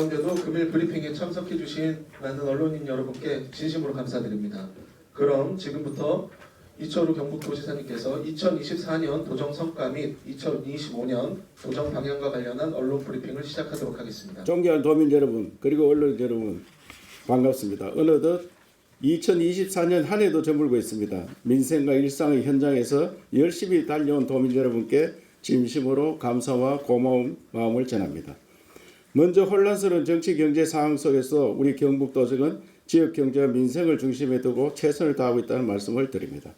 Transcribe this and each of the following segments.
가운데도 금일 브리핑에 참석해 주신 많은 언론인 여러분께 진심으로 감사드립니다. 그럼 지금부터 이철우 경북도지사님께서 2024년 도정 성과 및 2025년 도정 방향과 관련한 언론 브리핑을 시작하도록 하겠습니다. 존경하는 도민 여러분 그리고 언론 여러분 반갑습니다. 어느덧 2024년 한 해도 저물고 있습니다. 민생과 일상의 현장에서 열심히 달려온 도민 여러분께 진심으로 감사와 고마운 마음을 전합니다. 먼저 혼란스러운 정치 경제 상황 속에서 우리 경북도정은 지역 경제와 민생을 중심에 두고 최선을 다하고 있다는 말씀을 드립니다.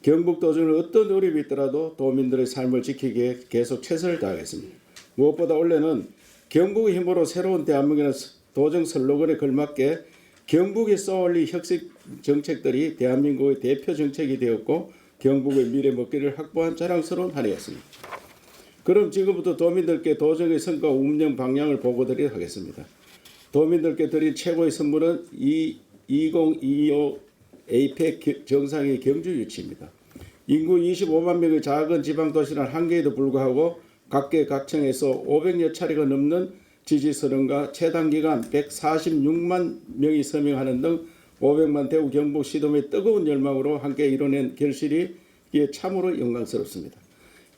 경북도정은 어떤 어려움이 있더라도 도민들의 삶을 지키기에 계속 최선을 다하겠습니다. 무엇보다 올해는 경북의 힘으로 새로운 대한민국의 도정 슬로건에 걸맞게 경북이 쏘올린 혁신 정책들이 대한민국의 대표 정책이 되었고 경북의 미래 먹기를 확보한 자랑스러운 한 해였습니다. 그럼 지금부터 도민들께 도정의 성과 운영 방향을 보고드리도록 하겠습니다. 도민들께 드린 최고의 선물은 2025 에이펙 정상의 경주 유치입니다. 인구 25만 명의 작은 지방도시란 한계에도 불구하고 각계각층에서 500여 차례가 넘는 지지선언과 최단기간 146만 명이 서명하는 등 500만 대구 경북 시도민의 뜨거운 열망으로 함께 이뤄낸 결실이 이에 참으로 영광스럽습니다.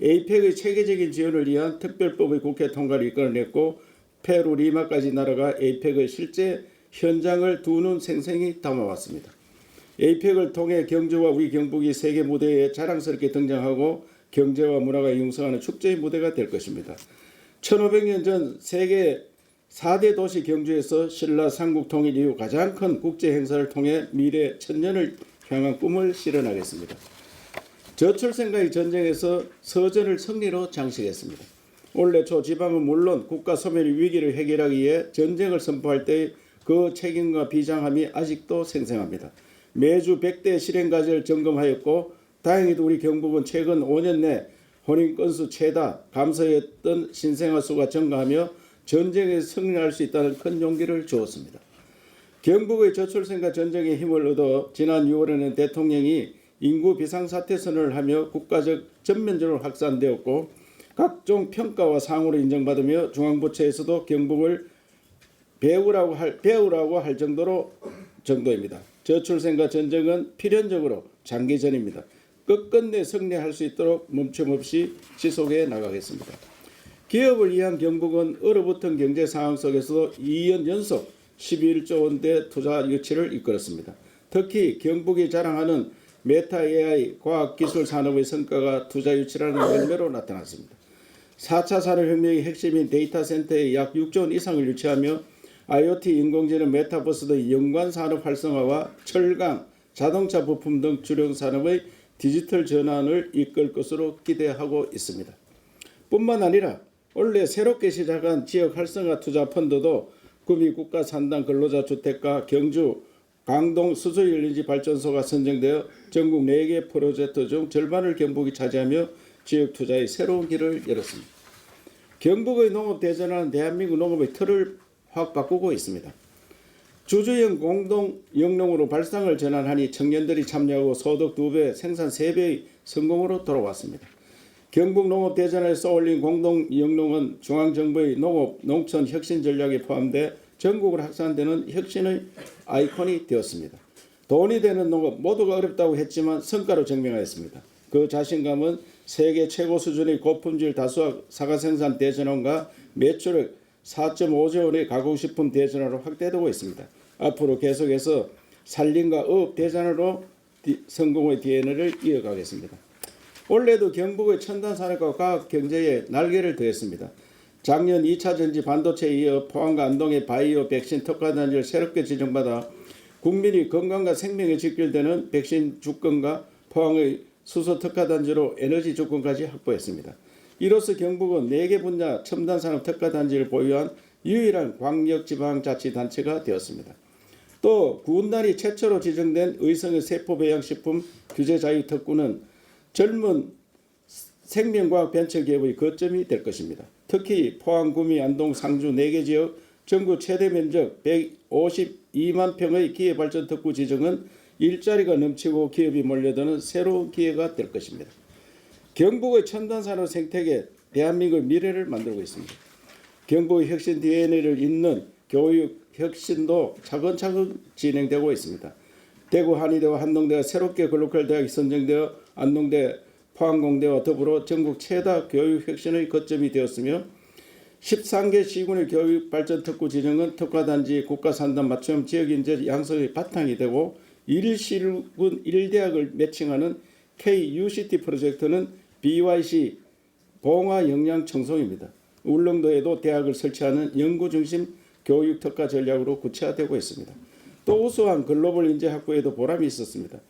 에이펙의 체계적인 지원을 위한 특별법의 국회 통과를 이끌어냈고 페루 리마까지 날아가 에이펙의 실제 현장을 두 눈 생생히 담아왔습니다. 에이펙을 통해 경주와 우리 경북이 세계 무대에 자랑스럽게 등장하고 경제와 문화가 융성하는 축제의 무대가 될 것입니다. 1500년 전 세계 4대 도시 경주에서 신라 삼국 통일 이후 가장 큰 국제 행사를 통해 미래 천년을 향한 꿈을 실현하겠습니다. 저출생과의 전쟁에서 서전을 승리로 장식했습니다. 올해 초 지방은 물론 국가 소멸의 위기를 해결하기 위해 전쟁을 선포할 때의 그 책임과 비장함이 아직도 생생합니다. 매주 100대 실행 과제를 점검하였고 다행히도 우리 경북은 최근 5년 내 혼인 건수 최다 감소했던 신생아 수가 증가하며 전쟁에서 승리할 수 있다는 큰 용기를 주었습니다. 경북의 저출생과 전쟁에 힘을 얻어 지난 6월에는 대통령이 인구 비상사태 선언을 하며 국가적 전면적으로 확산되었고 각종 평가와 상으로 인정받으며 중앙부처에서도 경북을 배우라고 할 정도입니다. 저출생과 전쟁은 필연적으로 장기전입니다. 끝끝내 승리할 수 있도록 멈춤없이 지속해 나가겠습니다. 기업을 위한 경북은 얼어붙은 경제 상황 속에서도 2년 연속 11조 원대 투자 유치를 이끌었습니다. 특히 경북이 자랑하는 메타 AI 과학기술 산업의 성과가 투자 유치라는 열매로 나타났습니다. 4차 산업혁명의 핵심인 데이터 센터에 약 6조 원 이상을 유치하며 IoT, 인공지능, 메타버스 등 연관 산업 활성화와 철강, 자동차 부품 등 주력 산업의 디지털 전환을 이끌 것으로 기대하고 있습니다. 뿐만 아니라 올해 새롭게 시작한 지역 활성화 투자 펀드도 구미 국가 산당 근로자 주택과 경주 강동 수소연료지 발전소가 선정되어 전국 4개 프로젝트 중 절반을 경북이 차지하며 지역 투자의 새로운 길을 열었습니다. 경북의 농업 대전환은 대한민국 농업의 틀을 확 바꾸고 있습니다. 주주형 공동 영농으로 발상을 전환하니 청년들이 참여하고 소득 2배, 생산 3배의 성공으로 돌아왔습니다. 경북 농업 대전환에 쏘올린 공동 영농은 중앙정부의 농업, 농촌 혁신 전략에 포함돼 전국으로 확산되는 혁신의 아이콘이 되었습니다. 돈이 되는 농업 모두가 어렵다고 했지만 성과로 증명하였습니다. 그 자신감은 세계 최고 수준의 고품질 다수학 사과 생산 대전환과 매출액 4.5조 원의 가공식품 대전환으로 확대되고 있습니다. 앞으로 계속해서 산림과 어업 대전환으로 성공의 DNA를 이어가겠습니다. 올해도 경북의 첨단 산업과 과학 경제에 날개를 더했습니다. 작년 2차 전지 반도체에 이어 포항과 안동의 바이오 백신 특화단지를 새롭게 지정받아 국민이 건강과 생명에 직결되는 백신 주권과 포항의 수소 특화단지로 에너지 주권까지 확보했습니다. 이로써 경북은 4개 분야 첨단산업 특화단지를 보유한 유일한 광역지방자치단체가 되었습니다. 또 구운단이 최초로 지정된 의성의 세포배양식품 규제자유특구는 젊은 생명과학 벤처기업의 거점이 될 것입니다. 특히 포항, 구미, 안동, 상주 4개 지역 전국 최대 면적 152만 평의 기회발전특구 지정은 일자리가 넘치고 기업이 몰려드는 새로운 기회가 될 것입니다. 경북의 첨단산업 생태계 대한민국의 미래를 만들고 있습니다. 경북의 혁신 DNA를 잇는 교육 혁신도 차근차근 진행되고 있습니다. 대구 한의대와 한동대가 새롭게 글로컬 대학이 선정되어 안동대, 포항공대와 더불어 전국 최다 교육 혁신의 거점이 되었으며 13개 시군의 교육 발전 특구 진영은 특화단지 국가산단 맞춤 지역인재 양성의 바탕이 되고 1시군 1대학을 매칭하는 KUCT 프로젝트는 BYC 봉화 영양 청송입니다. 울릉도에도 대학을 설치하는 연구중심 교육 특화 전략으로 구체화되고 있습니다. 또 우수한 글로벌 인재 확보에도 보람이 있었습니다.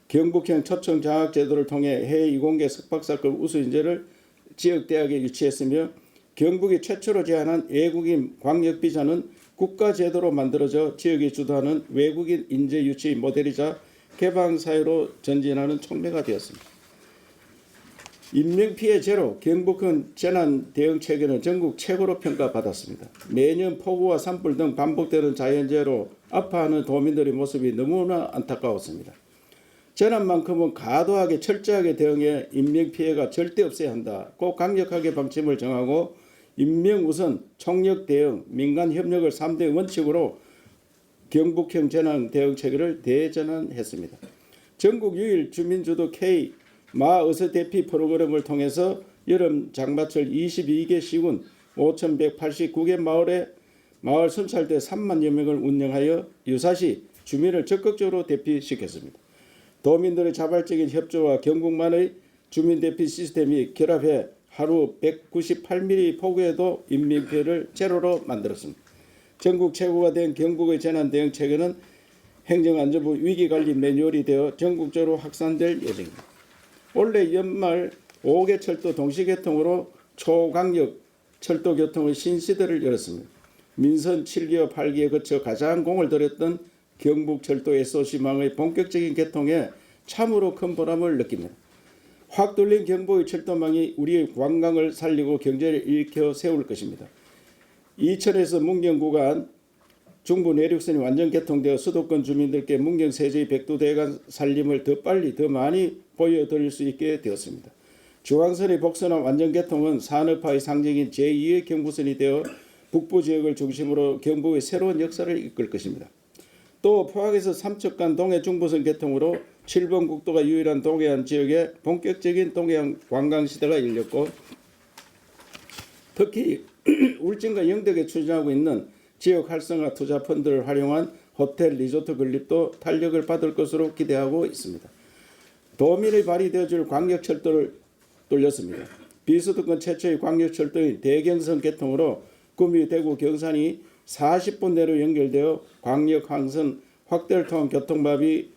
경북형 초청 장학 제도를 통해 해외 이공계 석박사급 우수 인재를 지역 대학에 유치했으며 경북이 최초로 제안한 외국인 광역 비자는 국가 제도로 만들어져 지역이 주도하는 외국인 인재 유치 모델이자 개방 사회로 전진하는 촉매가 되었습니다. 인명피해 제로 경북은 재난 대응 체계는 전국 최고로 평가받았습니다. 매년 폭우와 산불 등 반복되는 자연재해로 아파하는 도민들의 모습이 너무나 안타까웠습니다. 재난만큼은 과도하게 철저하게 대응해 인명피해가 절대 없어야 한다. 꼭 강력하게 방침을 정하고 인명우선, 총력 대응, 민간 협력을 3대 원칙으로 경북형 재난 대응 체계를 대전환했습니다. 전국 유일 주민주도 K 마의서 대피 프로그램을 통해서 여름 장마철 22개 시군 5,189개 마을 순찰대 3만여 명을 운영하여 유사시 주민을 적극적으로 대피시켰습니다. 도민들의 자발적인 협조와 경북만의 주민 대피 시스템이 결합해 하루 198mm 폭우에도 인명피해를 제로로 만들었습니다. 전국 최고가 된 경북의 재난대응 체계는 행정안전부 위기관리 매뉴얼이 되어 전국적으로 확산될 예정입니다. 올해 연말 5개 철도 동시개통으로 초강력 철도교통의 신시대를 열었습니다. 민선 7기와 8기에 거쳐 가장 공을 들였던 경북철도 SOC망의 본격적인 개통에 참으로 큰 보람을 느낍니다. 확 뚫린 경북의 철도망이 우리의 관광을 살리고 경제를 일으켜 세울 것입니다. 이천에서 문경 구간 중부 내륙선이 완전 개통되어 수도권 주민들께 문경 세제의 백두대간 살림을 더 빨리 더 많이 보여드릴 수 있게 되었습니다. 중앙선의 복선화 완전 개통은 산업화의 상징인 제2의 경부선이 되어 북부 지역을 중심으로 경북의 새로운 역사를 이끌 것입니다. 또 포항에서 삼척간 동해 중부선 개통으로 7번 국도가 유일한 동해안 지역에 본격적인 동해안 관광시대가 열렸고 특히 울진과 영덕에 추진하고 있는 지역 활성화 투자 펀드를 활용한 호텔 리조트 건립도 탄력을 받을 것으로 기대하고 있습니다. 도민의 발이 되어줄 광역철도를 뚫렸습니다. 비수도권 최초의 광역철도인 대경선 개통으로 구미, 대구, 경산이 40분 내로 연결되어 광역 항선 확대를 통한 교통마비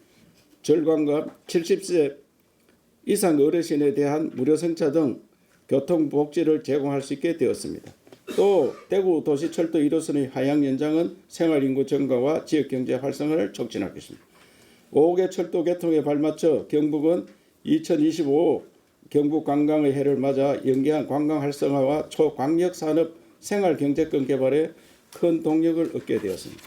절감과 70세 이상 어르신에 대한 무료 승차 등 교통복지를 제공할 수 있게 되었습니다. 또 대구 도시철도 1호선의 하향 연장은 생활인구 증가와 지역경제 활성화를 촉진할 것입니다. 5개 철도 개통에 발맞춰 경북은 2025 경북 관광의 해를 맞아 연계한 관광 활성화와 초광역산업 생활경제권 개발에 큰 동력을 얻게 되었습니다.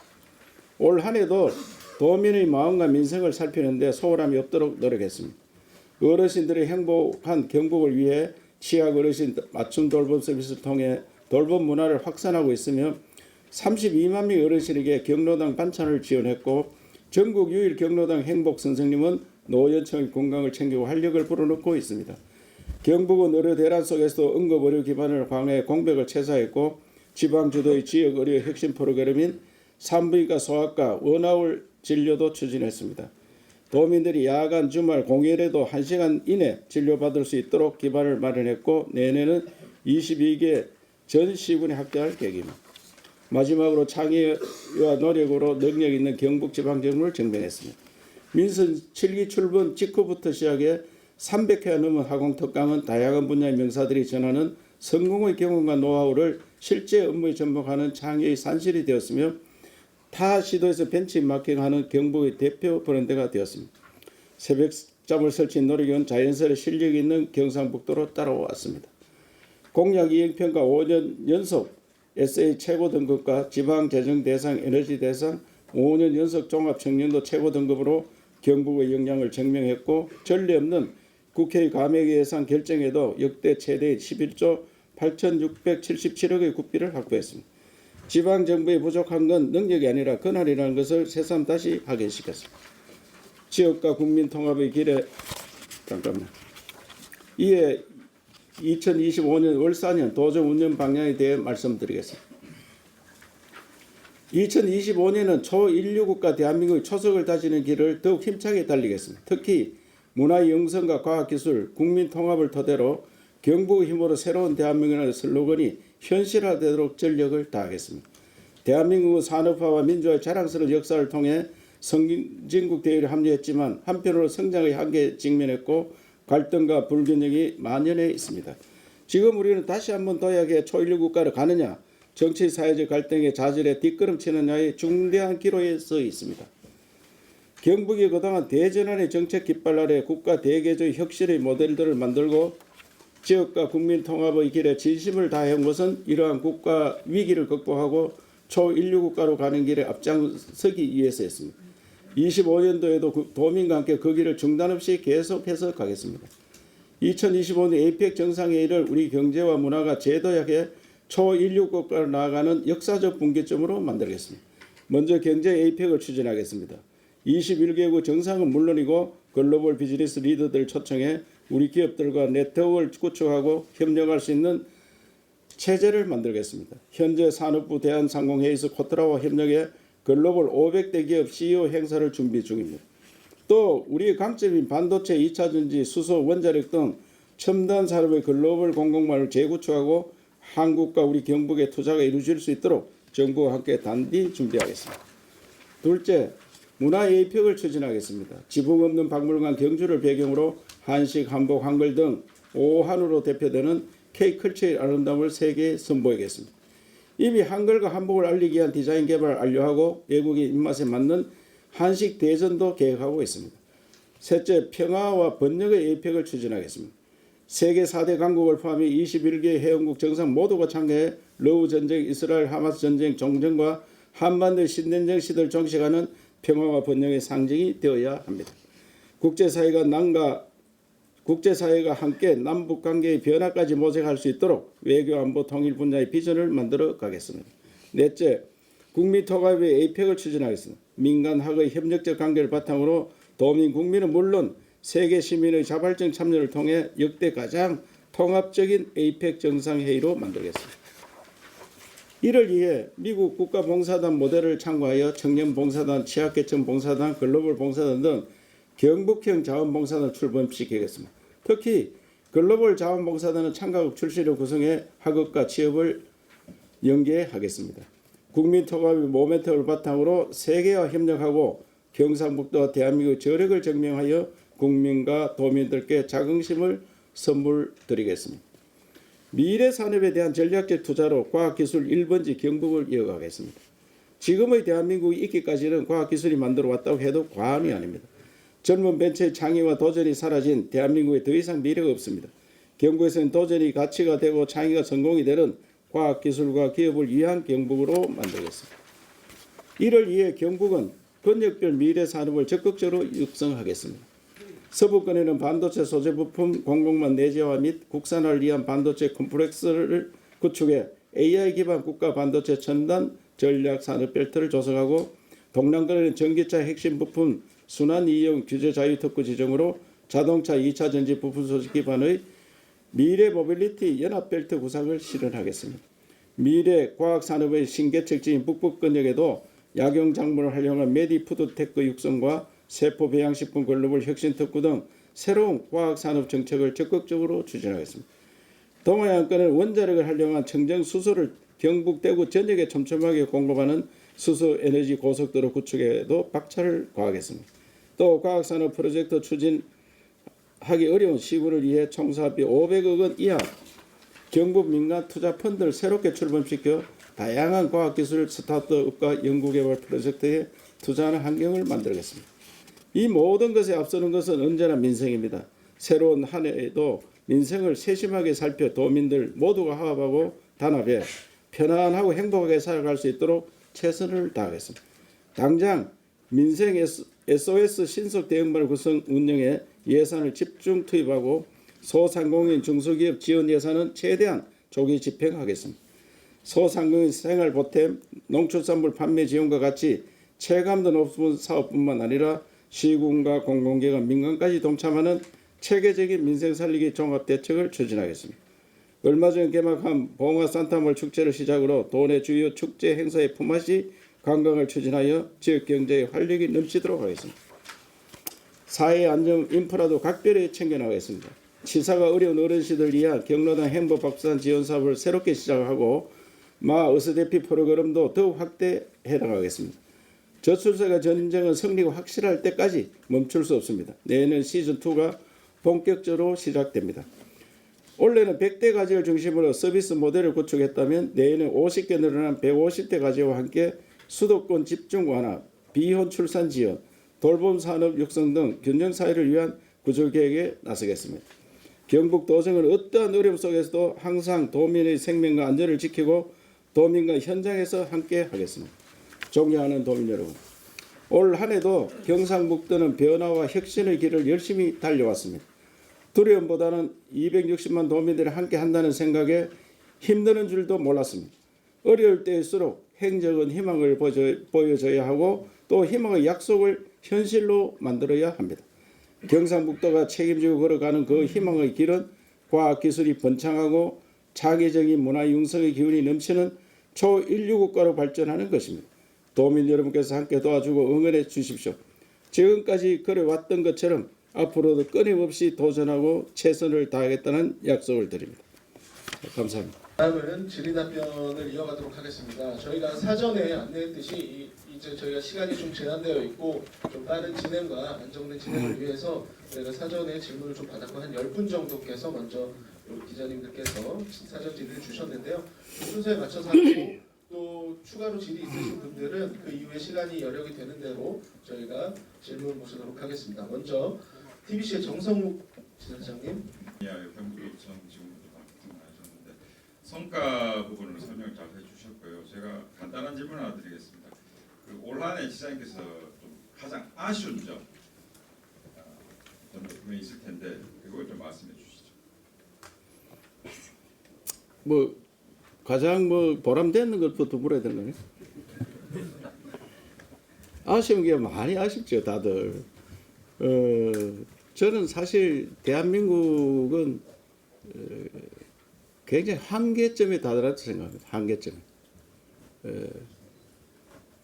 올 한 해도 도민의 마음과 민생을 살피는 데 소홀함이 없도록 노력했습니다. 어르신들의 행복한 경북을 위해 취약 어르신 맞춤 돌봄 서비스를 통해 돌봄 문화를 확산하고 있으며 32만 명 어르신에게 경로당 반찬을 지원했고 전국 유일 경로당 행복 선생님은 노년층의 건강을 챙기고 활력을 불어넣고 있습니다. 경북은 의료 대란 속에서도 응급의료 기반을 강화해 공백을 최소화했고 지방주도의 지역 의료 혁신 프로그램인 산부인과 소아과 원아울 진료도 추진했습니다. 도민들이 야간 주말 공휴일에도 1시간 이내 진료받을 수 있도록 기반을 마련했고 내년은 22개 전 시군에 확대할 계획입니다. 마지막으로 창의와 노력으로 능력 있는 경북지방정부를 증명했습니다. 민선 7기 출범 직후부터 시작해 300회가 넘은 학원특강은 다양한 분야의 명사들이 전하는 성공의 경험과 노하우를 실제 업무에 접목하는 창의의 산실이 되었으며 타 시도에서 벤치마킹하는 경북의 대표 브랜드가 되었습니다. 새벽잠을 설친 노력은 자연스레 실력이 있는 경상북도로 따라왔습니다. 공약 이행평가 5년 연속 SA 최고 등급과 지방재정대상 에너지대상 5년 연속 종합청년도 최고 등급으로 경북의 역량을 증명했고 전례 없는 국회의 감액 예산 결정에도 역대 최대 11조 8,677억의 국비를 확보했습니다. 지방 정부에 부족한 건 능력이 아니라 권한이라는 것을 새삼 다시 확인시켰습니다. 지역과 국민 통합의 길에 이에 2025년 월 4년 도정 운영 방향에 대해 말씀드리겠습니다. 2025년은 초인류국가 대한민국의 초석을 다지는 길을 더욱 힘차게 달리겠습니다. 특히 문화 영성과 과학기술, 국민 통합을 토대로 경북의 힘으로 새로운 대한민국이라는 슬로건이 현실화되도록 전력을 다하겠습니다. 대한민국은 산업화와 민주화의 자랑스러운 역사를 통해 선진국 대회에 합류했지만 한편으로 성장의 한계에 직면했고 갈등과 불균형이 만연해 있습니다. 지금 우리는 다시 한번 도약의 초일류 국가로 가느냐, 정치 사회적 갈등의 자질에 뒷걸음치느냐의 중대한 기로에 서 있습니다. 경북이 그동안 대전환의 정책 깃발 아래 국가 대개조의 혁신의 모델들을 만들고 지역과 국민 통합의 길에 진심을 다해온 것은 이러한 국가 위기를 극복하고 초인류 국가로 가는 길에 앞장서기 위해서였습니다. 25년도에도 도민과 함께 그 길을 중단 없이 계속해서 가겠습니다. 2025년 에이펙 정상회의를 우리 경제와 문화가 제도약해 초인류 국가로 나아가는 역사적 분기점으로 만들겠습니다. 먼저 경제 에이펙을 추진하겠습니다. 21개국 정상은 물론이고 글로벌 비즈니스 리더들을 초청해 우리 기업들과 네트워크를 구축하고 협력할 수 있는 체제를 만들겠습니다. 현재 산업부 대한상공회의소 코트라와 협력해 글로벌 500대 기업 CEO 행사를 준비 중입니다. 또 우리의 강점인 반도체, 2차전지, 수소, 원자력 등 첨단 산업의 글로벌 공급망을 재구축하고 한국과 우리 경북의 투자가 이루어질 수 있도록 정부와 함께 단디 준비하겠습니다. 둘째, 문화 에이펙을 추진하겠습니다. 지붕 없는 박물관 경주를 배경으로 한식, 한복, 한글 등 오한으로 대표되는 K컬처의 아름다움을 세계에 선보이겠습니다. 이미 한글과 한복을 알리기 위한 디자인 개발을 완료하고 외국인 입맛에 맞는 한식 대전도 계획하고 있습니다. 셋째, 평화와 번영의 에이펙을 추진하겠습니다. 세계 4대 강국을 포함해 21개 회원국 정상 모두가 참가해 러우 전쟁, 이스라엘 하마스 전쟁 종전과 한반도의 신냉전 시대를 종식하는 평화와 번영의 상징이 되어야 합니다. 국제사회가 함께 남북관계의 변화까지 모색할 수 있도록 외교 안보 통일 분야의 비전을 만들어 가겠습니다. 넷째, 국민 통합의 에이펙을 추진하겠습니다. 민간학의 협력적 관계를 바탕으로 도민 국민은 물론 세계 시민의 자발적 참여를 통해 역대 가장 통합적인 에이펙 정상회의로 만들겠습니다. 이를 위해 미국 국가봉사단 모델을 참고하여 청년봉사단, 취약계층 봉사단, 글로벌 봉사단 등 경북형 자원봉사단을 출범시키겠습니다. 특히 글로벌 자원봉사단은 참가국 출신을 구성해 학업과 취업을 연계하겠습니다. 국민통합의 모멘텀을 바탕으로 세계와 협력하고 경상북도와 대한민국의 저력을 증명하여 국민과 도민들께 자긍심을 선물드리겠습니다. 미래 산업에 대한 전략적 투자로 과학기술 1번지 경북을 이어가겠습니다. 지금의 대한민국이 있기까지는 과학기술이 만들어 왔다고 해도 과언이 아닙니다. 젊은 벤처의 창의와 도전이 사라진 대한민국에 더 이상 미래가 없습니다. 경북에서는 도전이 가치가 되고 창의가 성공이 되는 과학기술과 기업을 위한 경북으로 만들겠습니다. 이를 위해 경북은 권역별 미래 산업을 적극적으로 육성하겠습니다. 서부권에는 반도체 소재 부품 공급망 내재화 및 국산화를 위한 반도체 컴플렉스를 구축해 AI 기반 국가 반도체 첨단 전략 산업 벨트를 조성하고 동남권에는 전기차 핵심 부품 순환 이용 규제 자유 특구 지정으로 자동차 2차 전지 부품 소식 기반의 미래 모빌리티 연합 벨트 구상을 실현하겠습니다. 미래 과학 산업의 신개척지인 북부권역에도 약용 작물을 활용한 메디푸드테크 육성과 세포 배양식품 글로벌 혁신 특구 등 새로운 과학산업 정책을 적극적으로 추진하겠습니다. 동해안권은 원자력을 활용한 청정 수소를 경북 대구 전역에 촘촘하게 공급하는 수소 에너지 고속도로 구축에도 박차를 가하겠습니다. 또 과학산업 프로젝트 추진하기 어려운 시군을 위해 총사업비 500억 원 이하 경북 민간 투자 펀드를 새롭게 출범시켜 다양한 과학기술 스타트업과 연구개발 프로젝트에 투자하는 환경을 만들겠습니다. 이 모든 것에 앞서는 것은 언제나 민생입니다. 새로운 한 해에도 민생을 세심하게 살펴 도민들 모두가 화합하고 단합해 편안하고 행복하게 살아갈 수 있도록 최선을 다하겠습니다. 당장 민생 SOS 신속 대응반을 구성 운영에 예산을 집중 투입하고 소상공인 중소기업 지원 예산은 최대한 조기 집행하겠습니다. 소상공인 생활보탬, 농축산물 판매 지원과 같이 체감도 높은 사업뿐만 아니라 시군과 공공기관, 민간까지 동참하는 체계적인 민생 살리기 종합 대책을 추진하겠습니다. 얼마 전 개막한 봉화 산타몰 축제를 시작으로 도내 주요 축제 행사의 품앗이 관광을 추진하여 지역 경제의 활력이 넘치도록 하겠습니다. 사회 안정 인프라도 각별히 챙겨나가겠습니다. 치사가 어려운 어르신들 위한 경로당 행복박수단 지원 사업을 새롭게 시작하고 어스대피 프로그램도 더욱 확대해 나가겠습니다. 저출생과 전쟁은 승리가 확실할 때까지 멈출 수 없습니다. 내년 시즌2가 본격적으로 시작됩니다. 올해는 100대 가지를 중심으로 서비스 모델을 구축했다면 내년에 50개 늘어난 150대 가지와 함께 수도권 집중 완화, 비혼 출산 지원, 돌봄 산업 육성 등 균형 사회를 위한 구조 계획에 나서겠습니다. 경북 도정은 어떠한 어려움 속에서도 항상 도민의 생명과 안전을 지키고 도민과 현장에서 함께 하겠습니다. 존경하는 도민 여러분, 올 한 해도 경상북도는 변화와 혁신의 길을 열심히 달려왔습니다. 두려움보다는 260만 도민들이 함께 한다는 생각에 힘드는 줄도 몰랐습니다. 어려울 때일수록 행정은 희망을 보여줘야 하고 또 희망의 약속을 현실로 만들어야 합니다. 경상북도가 책임지고 걸어가는 그 희망의 길은 과학기술이 번창하고 자기적인 문화 융성의 기운이 넘치는 초인류 국가로 발전하는 것입니다. 도민 여러분께서 함께 도와주고 응원해 주십시오. 지금까지 그래왔던 것처럼 앞으로도 끊임없이 도전하고 최선을 다하겠다는 약속을 드립니다. 감사합니다. 다음은 질의답변을 이어가도록 하겠습니다. 저희가 사전에 안내했듯이 이제 저희가 시간이 좀 제한되어 있고 좀 빠른 진행과 안정된 진행을 위해서 저희가 사전에 질문을 좀 받았고 한 10분 정도께서 먼저 기자님들께서 사전 질의를 주셨는데요. 순서에 맞춰서 하고 또 추가로 질의 있으신 분들은 그 이후에 시간이 여력이 되는 대로 저희가 질문 모시도록 하겠습니다. 먼저 TBC의 정성욱 지사장님. 경북도청 지금부터 말씀하셨는데 성과 부분을 설명 잘 해주셨고요. 제가 간단한 질문 하나 드리겠습니다. 올 한해 지사님께서 좀 가장 아쉬운 점 분명히 있을 텐데 그걸 좀 말씀해 주시죠. 가장 보람되는 것부터 물어야 되나요? 아쉬운 게 많이 아쉽죠, 다들. 저는 사실 대한민국은 굉장히 한계점에 다다랐다고 생각합니다. 한계점.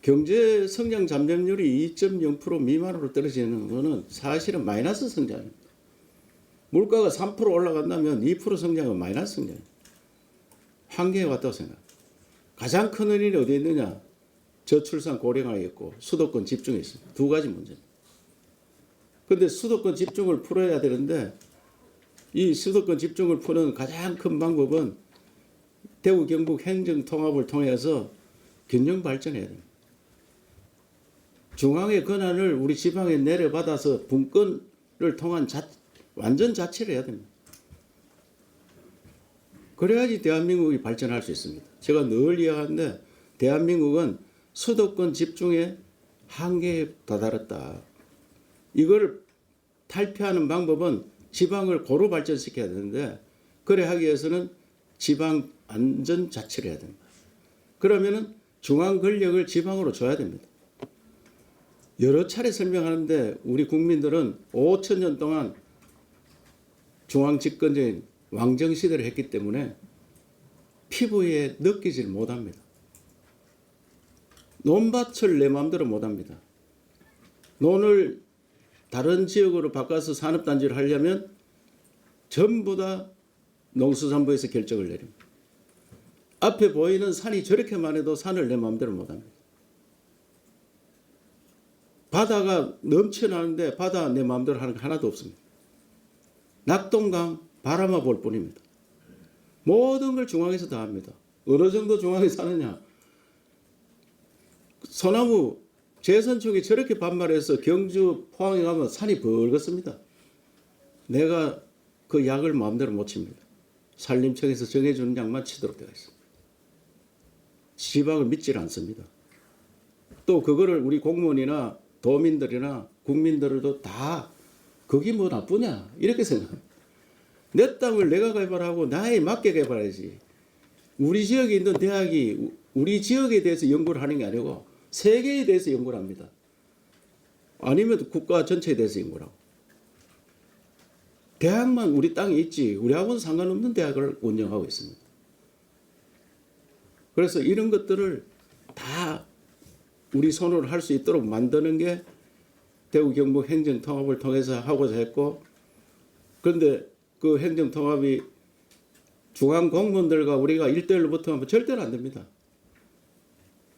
경제 성장 잠정률이 2.0% 미만으로 떨어지는 것은 사실은 마이너스 성장입니다. 물가가 3% 올라간다면 2% 성장은 마이너스 성장입니다. 한계에 왔다고 생각합니다. 가장 큰 원인이 어디에 있느냐? 저출산 고령화에 있고 수도권 집중에 있습니다. 두 가지 문제입니다. 그런데 수도권 집중을 풀어야 되는데 이 수도권 집중을 푸는 가장 큰 방법은 대구 경북 행정 통합을 통해서 균형 발전해야 됩니다. 중앙의 권한을 우리 지방에 내려받아서 분권을 통한 완전 자치를 해야 됩니다. 그래야지 대한민국이 발전할 수 있습니다. 제가 늘 이야기하는데 대한민국은 수도권 집중의 한계에 다다랐다. 이걸 탈피하는 방법은 지방을 고루 발전시켜야 되는데 그래 하기 위해서는 지방 안전 자치를 해야 됩니다. 그러면은 중앙 권력을 지방으로 줘야 됩니다. 여러 차례 설명하는데 우리 국민들은 5천 년 동안 중앙 집권적인 왕정 시대를 했기 때문에 피부에 느끼지를 못합니다. 논밭을 내 마음대로 못합니다. 논을 다른 지역으로 바꿔서 산업단지를 하려면 전부 다 농수산부에서 결정을 내립니다. 앞에 보이는 산이 저렇게만 해도 산을 내 마음대로 못합니다. 바다가 넘쳐나는데 바다 내 마음대로 하는 거 하나도 없습니다. 낙동강 바라만 볼 뿐입니다. 모든 걸 중앙에서 다 합니다. 어느 정도 중앙에 사느냐. 소나무 제선축이 저렇게 반발해서 경주 포항에 가면 산이 벌겋습니다. 내가 그 약을 마음대로 못 칩니다. 산림청에서 정해주는 약만 치도록 되어 있습니다. 지방을 믿질 않습니다. 또 그거를 우리 공무원이나 도민들이나 국민들도 다 그게 뭐 나쁘냐 이렇게 생각합니다. 내 땅을 내가 개발하고 나에 맞게 개발해야지. 우리 지역에 있는 대학이 우리 지역에 대해서 연구를 하는 게 아니고 세계에 대해서 연구를 합니다. 아니면 국가 전체에 대해서 연구를 하고. 대학만 우리 땅에 있지 우리하고는 상관없는 대학을 운영하고 있습니다. 그래서 이런 것들을 다 우리 손으로 할 수 있도록 만드는 게 대구 경북 행정통합을 통해서 하고자 했고, 그런데 그 행정통합이 중앙 공무원들과 우리가 1대1로 붙으면 절대로 안 됩니다.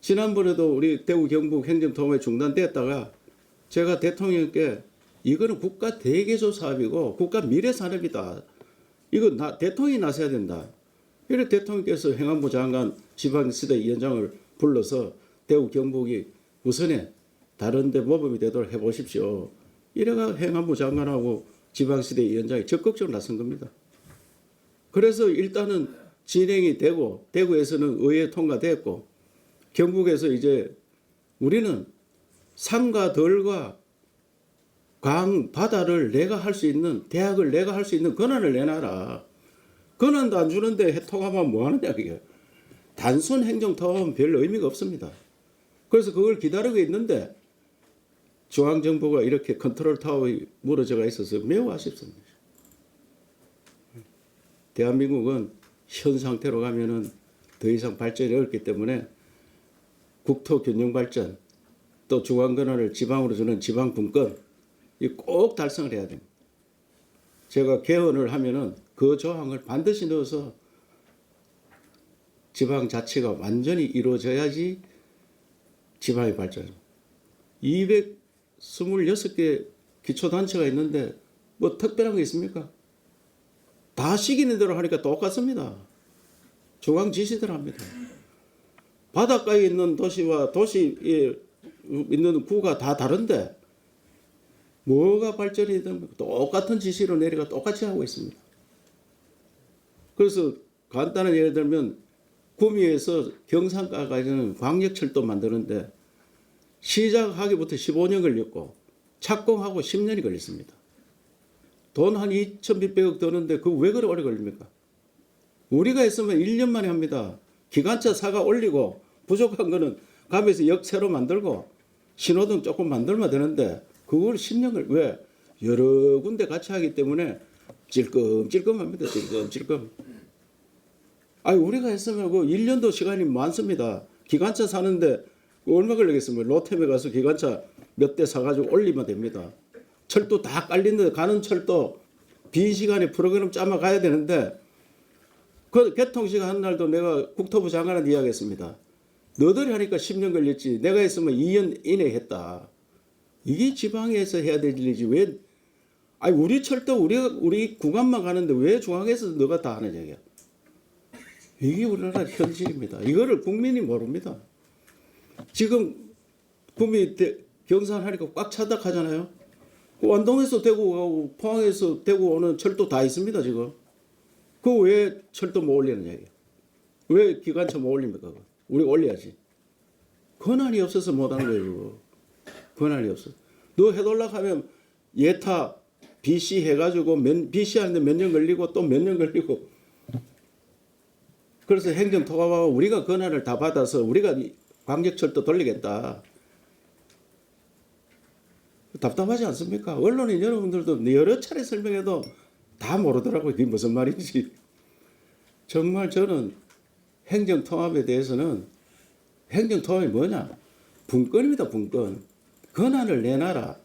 지난번에도 우리 대구 경북 행정통합이 중단됐다가 제가 대통령께 이거는 국가 대개조 사업이고 국가 미래 산업이다. 이거 대통령이 나서야 된다. 그래서 대통령께서 행안부 장관 지방시대 위원장을 불러서 대구 경북이 우선에 다른 데 모범이 되도록 해보십시오. 이래가 행안부 장관하고 지방시대 위원장이 적극적으로 나선 겁니다. 그래서 일단은 진행이 되고 대구에서는 의회 통과됐고 경북에서 이제 우리는 산과 들과 강, 바다를 내가 할 수 있는 대학을 내가 할 수 있는 권한을 내놔라. 권한도 안 주는데 통합하면 뭐 하느냐 그게. 단순 행정통합은 별 의미가 없습니다. 그래서 그걸 기다리고 있는데 중앙정부가 이렇게 컨트롤 타워에 무너져가 있어서 매우 아쉽습니다. 대한민국은 현 상태로 가면은 더 이상 발전이 어렵기 때문에 국토 균형 발전 또 중앙 권한을 지방으로 주는 지방 분권 이 꼭 달성을 해야 됩니다. 제가 개헌을 하면은 그 조항을 반드시 넣어서 지방 자치가 완전히 이루어져야지 지방의 발전입니다. 226개 기초단체가 있는데 뭐 특별한 게 있습니까? 다 시키는 대로 하니까 똑같습니다. 중앙 지시대로 합니다. 바닷가에 있는 도시와 도시에 있는 구가 다 다른데 뭐가 발전이 되면 똑같은 지시로 내려가 똑같이 하고 있습니다. 그래서 간단한 예를 들면 구미에서 경산까지는 광역철도 만드는데 시작하기부터 15년 걸렸고 착공하고 10년이 걸렸습니다. 돈 한 2,100억 드는데 그거 왜 그렇게 오래 걸립니까? 우리가 했으면 1년 만에 합니다. 기관차 사가 올리고 부족한 거는 가면서 역 새로 만들고 신호등 조금 만들면 되는데 그걸 10년을 왜? 여러 군데 같이 하기 때문에 찔끔찔끔합니다. 찔끔찔끔. 아니 우리가 했으면 그 1년도 시간이 많습니다. 기관차 사는데 얼마 걸리겠습니까? 로템에 가서 기관차 몇 대 사가지고 올리면 됩니다. 철도 다 깔린데 가는 철도 빈 시간에 프로그램 짜마 가야 되는데 그 개통식 하는 날도 내가 국토부 장관한테 이야기했습니다. 너들이 하니까 10년 걸렸지 내가 했으면 2년 이내에 했다. 이게 지방에서 해야 될 일이지 왜 아니 우리 철도 우리 구간만 가는데 왜 중앙에서 너가 다 하느냐 이게. 이게 우리나라 현실입니다. 이거를 국민이 모릅니다. 지금 구미 경산 하니까 꽉 차다 하잖아요. 완동에서 대구 가고 포항에서 대구 오는 철도 다 있습니다 지금. 그 왜 철도 못 올리느냐 이게. 왜 기관차 못 올립니까? 우리 올려야지. 권한이 없어서 못하는 거예요. 권한이 없어. 너 해달라고 하면 예타 BC 해가지고 BC 하는데 몇 년 걸리고 또 몇 년 걸리고. 그래서 행정통합하고 우리가 권한을 다 받아서 우리가 광역철도 돌리겠다. 답답하지 않습니까? 언론인 여러분들도 여러 차례 설명해도 다 모르더라고요. 그게 무슨 말인지. 정말 저는 행정통합에 대해서는 행정통합이 뭐냐? 분권입니다. 분권. 권한을 내놔라.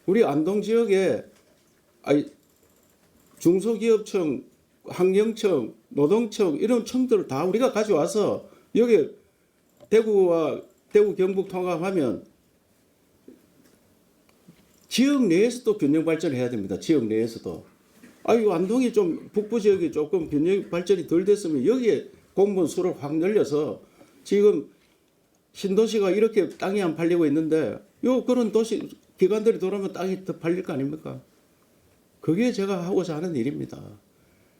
우리 안동 지역에 중소기업청, 환경청, 노동청 이런 청들을 다 우리가 가져와서 여기 대구와 대구 경북 통합하면 지역 내에서도 균형 발전해야 됩니다. 지역 내에서도. 안동이 좀 북부 지역이 조금 균형 발전이 덜 됐으면 여기에 공무원 수를 확 늘려서 지금 신도시가 이렇게 땅이 안 팔리고 있는데 그런 도시 기관들이 돌아오면 땅이 더 팔릴 거 아닙니까? 그게 제가 하고자 하는 일입니다.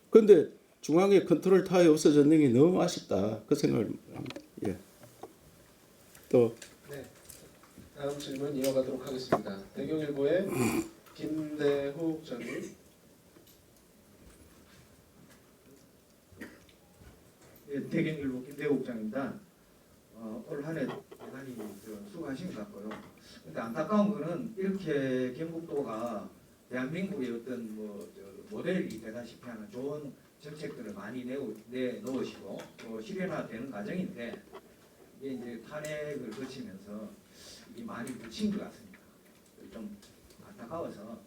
그런데 중앙에 컨트롤 타워에 없어졌는 게 너무 아쉽다. 그 생각을 합니다. 예. 또 네. 다음 질문 이어가도록 하겠습니다. 대경일보의 김대호 기자님. 예, 대경일보 김대국 국장입니다. 올 한 해 대단히 수고하신 것 같고요. 근데 안타까운 거는 이렇게 경북도가 대한민국의 어떤 모델이 되다시피 하는 좋은 정책들을 많이 내놓으시고 또 실현화되는 과정인데 이게 이제 탄핵을 거치면서 이게 많이 묻힌 것 같습니다. 좀 안타까워서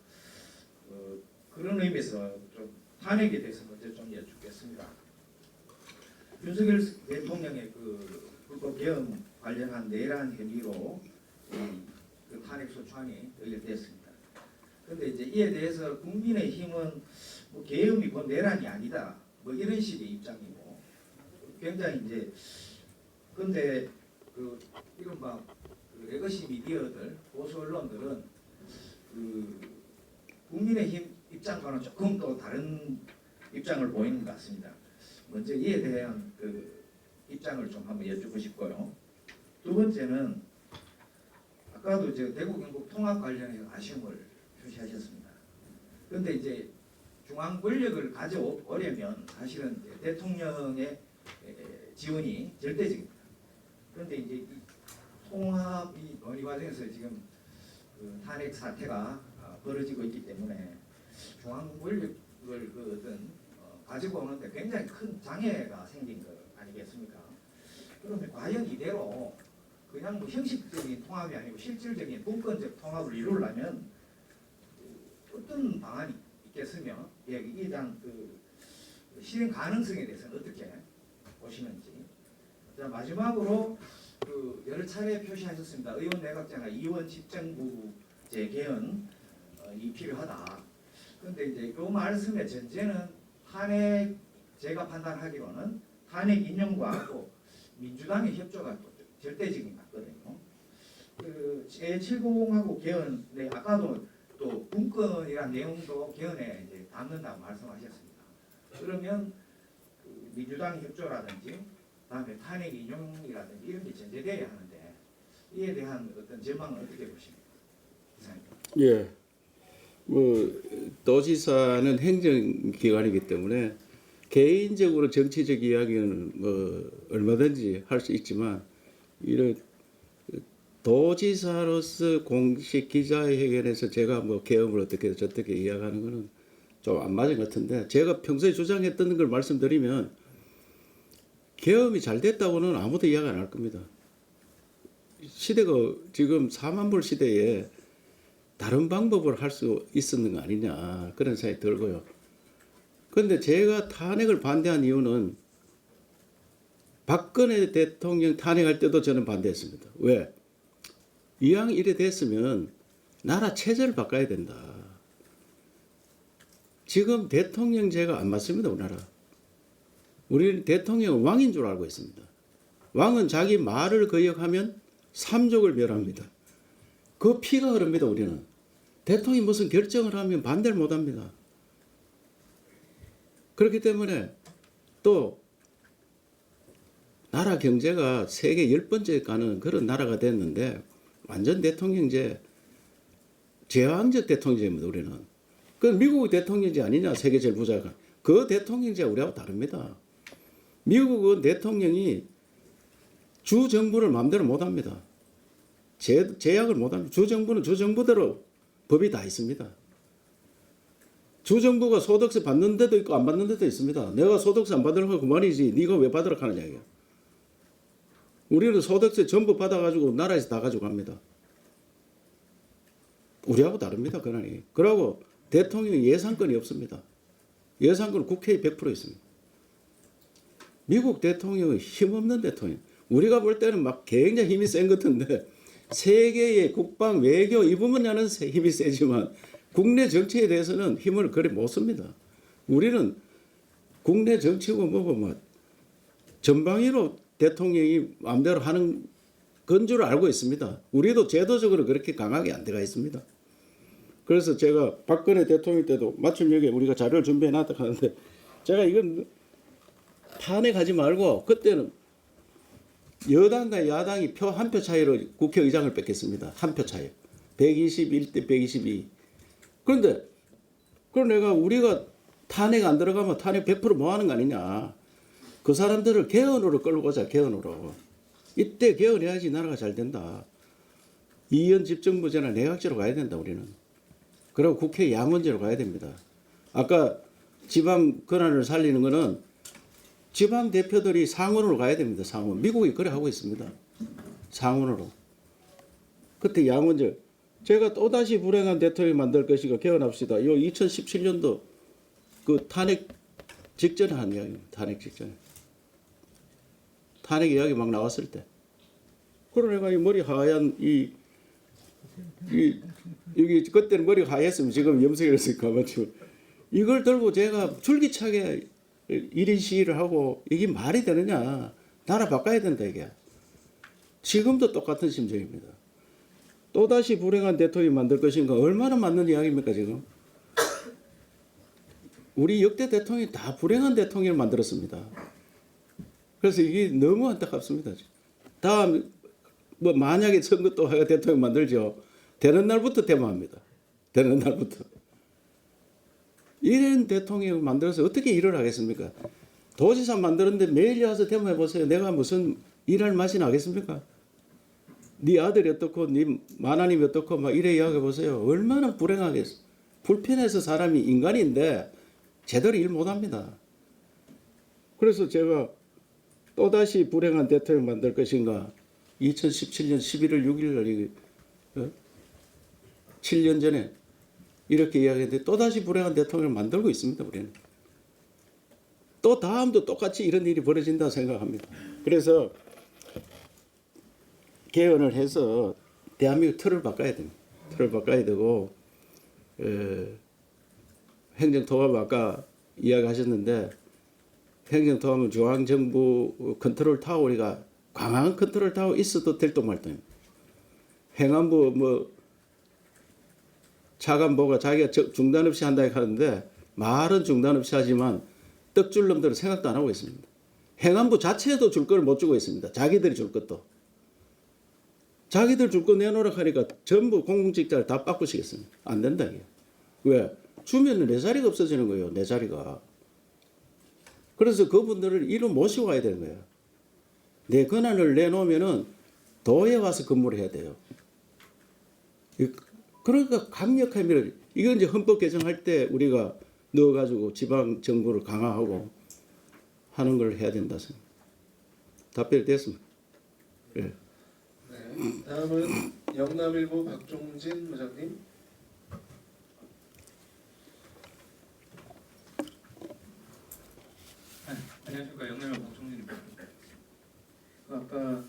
그런 의미에서 좀 탄핵에 대해서 먼저 좀 여쭙겠습니다. 윤석열 대통령의 그 불법 계엄 관련한 내란 혐의로 그 탄핵 소추안이 의결됐습니다. 그런데 이제 이에 대해서 국민의힘은 뭐 계엄이 뭐 내란이 아니다 뭐 이런 식의 입장이고 굉장히 이제 근데 그 이른바 그 레거시 미디어들 보수 언론들은 그 국민의힘 입장과는 조금 또 다른 입장을 보이는 것 같습니다. 먼저 이에 대한 그 입장을 좀 한번 여쭙고 싶고요. 두 번째는 아까도 이제 대구 경북 통합 관련해서 아쉬움을 표시하셨습니다. 그런데 이제 중앙 권력을 가져오려면 사실은 이제 대통령의 지원이 절대적입니다. 그런데 이제 이 통합이 논의 과정에서 지금 그 탄핵 사태가 벌어지고 있기 때문에 중앙 권력을 그 어떤 가지고 오는데 굉장히 큰 장애가 생긴 거 아니겠습니까? 그러면 과연 이대로 그냥 뭐 형식적인 통합이 아니고 실질적인 분권적 통합을 이루려면 어떤 방안이 있겠으며 이에 대한 그 실행 가능성에 대해서는 어떻게 보시는지. 자, 마지막으로 그 여러 차례 표시하셨습니다. 의원 내각제나 이원 집정부제 개헌이 필요하다. 그런데 이제 그 말씀의 전제는 탄핵 제가 판단하기로는 탄핵 인용과 또 민주당의 협조가 또 절대적인 것 같거든요. 그 제70하고 개헌, 네, 아까도 또 분권이란 내용도 개헌에 이제 담는다고 말씀하셨습니다. 그러면 그 민주당 협조라든지 그다음에 탄핵 인용이라든지 이런 게 전제돼야 하는데 이에 대한 어떤 전망은 어떻게 보십니까? 이상입니다. 예. 뭐 도지사는 행정기관이기 때문에 개인적으로 정치적 이야기는 뭐 얼마든지 할 수 있지만 이런 도지사로서 공식 기자회견에서 제가 뭐 계엄을 어떻게 저떻게 이야기하는 거는 좀 안 맞은 것 같은데 제가 평소에 주장했던 걸 말씀드리면 계엄이 잘 됐다고는 아무도 이야기 안 할 겁니다. 시대가 지금 4만 불 시대에 다른 방법을 할 수 있었는 거 아니냐 그런 생각이 들고요. 그런데 제가 탄핵을 반대한 이유는 박근혜 대통령 탄핵할 때도 저는 반대했습니다. 왜? 이왕 이래 됐으면 나라 체제를 바꿔야 된다. 지금 대통령제가 안 맞습니다. 우리나라. 우리는 대통령은 왕인 줄 알고 있습니다. 왕은 자기 말을 거역하면 삼족을 멸합니다. 그 피가 흐릅니다. 우리는. 대통령이 무슨 결정을 하면 반대를 못합니다. 그렇기 때문에 또 나라 경제가 세계 10번째 가는 그런 나라가 됐는데 완전 대통령제, 제왕적 대통령제입니다. 우리는. 그 미국 대통령제 아니냐 세계 제일 부자가. 그 대통령제가 우리하고 다릅니다. 미국은 대통령이 주 정부를 마음대로 못합니다. 제약을 못합니다. 주 정부는 주 정부대로 법이 다 있습니다. 주 정부가 소득세 받는 데도 있고 안 받는 데도 있습니다. 내가 소득세 안 받으는 거 그만이지 네가 왜 받으라 하느냐 이게. 우리는 소득세 전부 받아가지고 나라에서 다 가져갑니다. 우리하고 다릅니다. 권한이. 그러고 대통령이 예산권이 없습니다. 예산권은 국회에 100% 있습니다. 미국 대통령은 힘없는 대통령. 우리가 볼 때는 막 굉장히 힘이 센 것 같은데 세계의 국방, 외교 이 분야는 힘이 세지만 국내 정치에 대해서는 힘을 그리 못 씁니다. 우리는 국내 정치고 뭐고 뭐 전방위로 대통령이 마음대로 하는 건 줄 알고 있습니다. 우리도 제도적으로 그렇게 강하게 안 들어가 있습니다. 그래서 제가 박근혜 대통령 때도 마침 여기 우리가 자료를 준비해 놨다 하는데 제가 이건 탄핵하지 말고 그때는 여당과 야당이 표 한 표 차이로 국회의장을 뺏겼습니다. 한 표 차이. 121대 122. 그런데 그럼 내가 우리가 탄핵 안 들어가면 탄핵 100% 뭐 하는 거 아니냐. 그 사람들을 개헌으로 끌고 오자. 개헌으로. 이때 개헌해야지 나라가 잘 된다. 이현 집정부제나 내각제로 가야 된다 우리는. 그리고 국회 양원제로 가야 됩니다. 아까 지방 권한을 살리는 거는 지방 대표들이 상원으로 가야 됩니다. 상원. 미국이 그래 하고 있습니다. 상원으로. 그때 양원제. 제가 또다시 불행한 대통령이 만들 것이가 개헌합시다. 이 2017년도 그 탄핵 직전에 한 이야기입니다. 탄핵 직전에. 탄핵 이야기 막 나왔을 때. 그러니까 이 머리 하얀 여기 그때는 머리가 하였으면 지금 염색을 했으니까 맞죠. 이걸 들고 제가 줄기차게 1인 시위를 하고 이게 말이 되느냐. 나라 바꿔야 된다 이게. 지금도 똑같은 심정입니다. 또다시 불행한 대통령이 만들 것인가 얼마나 맞는 이야기입니까 지금. 우리 역대 대통령이 다 불행한 대통령을 만들었습니다. 그래서 이게 너무 안타깝습니다. 다음 뭐 만약에 선거 또 하가 대통령 만들죠. 되는 날부터 데모합니다. 되는 날부터. 이런 대통령을 만들어서 어떻게 일을 하겠습니까? 도지사 만들었는데 매일 와서 데모해 보세요. 내가 무슨 일할 맛이 나겠습니까? 네 아들이 어떻고 네 마나님이 어떻고 막 이래 이야기해 보세요. 얼마나 불행하겠어. 불편해서 사람이 인간인데 제대로 일 못합니다. 그래서 제가 또다시 불행한 대통령 만들 것인가 2017년 11월 6일 날 7년 전에 이렇게 이야기했는데 또다시 불행한 대통령을 만들고 있습니다. 우리는. 또 다음도 똑같이 이런 일이 벌어진다고 생각합니다. 그래서 개헌을 해서 대한민국 틀을 바꿔야 됩니다. 틀을 바꿔야 되고 행정통합 아까 이야기하셨는데 행정통합은 중앙정부 컨트롤 타워 우리가 강한 컨트롤 타워 있어도 될 똥 말똥입니다. 행안부 뭐 차관보가 자기가 중단 없이 한다 하는데 말은 중단 없이 하지만 떡줄 놈들은 생각도 안 하고 있습니다. 행안부 자체도 줄 걸 못 주고 있습니다. 자기들이 줄 것도. 자기들 줄 거 내놓으라 하니까 전부 공공직자를 다 바꾸시겠습니다. 안 된다 이게. 왜? 주면 내 자리가 없어지는 거예요. 내 자리가. 그래서 그분들을 이로 모시고 가야 되는 거예요. 내 권한을 내놓으면은 도에 와서 근무를 해야 돼요. 그러니까 강력한 밀어. 이건 이제 헌법 개정할 때 우리가 넣어가지고 지방 정부를 강화하고 하는 걸 해야 된다 생각. 답변이 됐습니다. 예. 네. 다음은 영남일보 박종진 부장님. 안녕하십니까. 영남일보 박종진입니다. 아까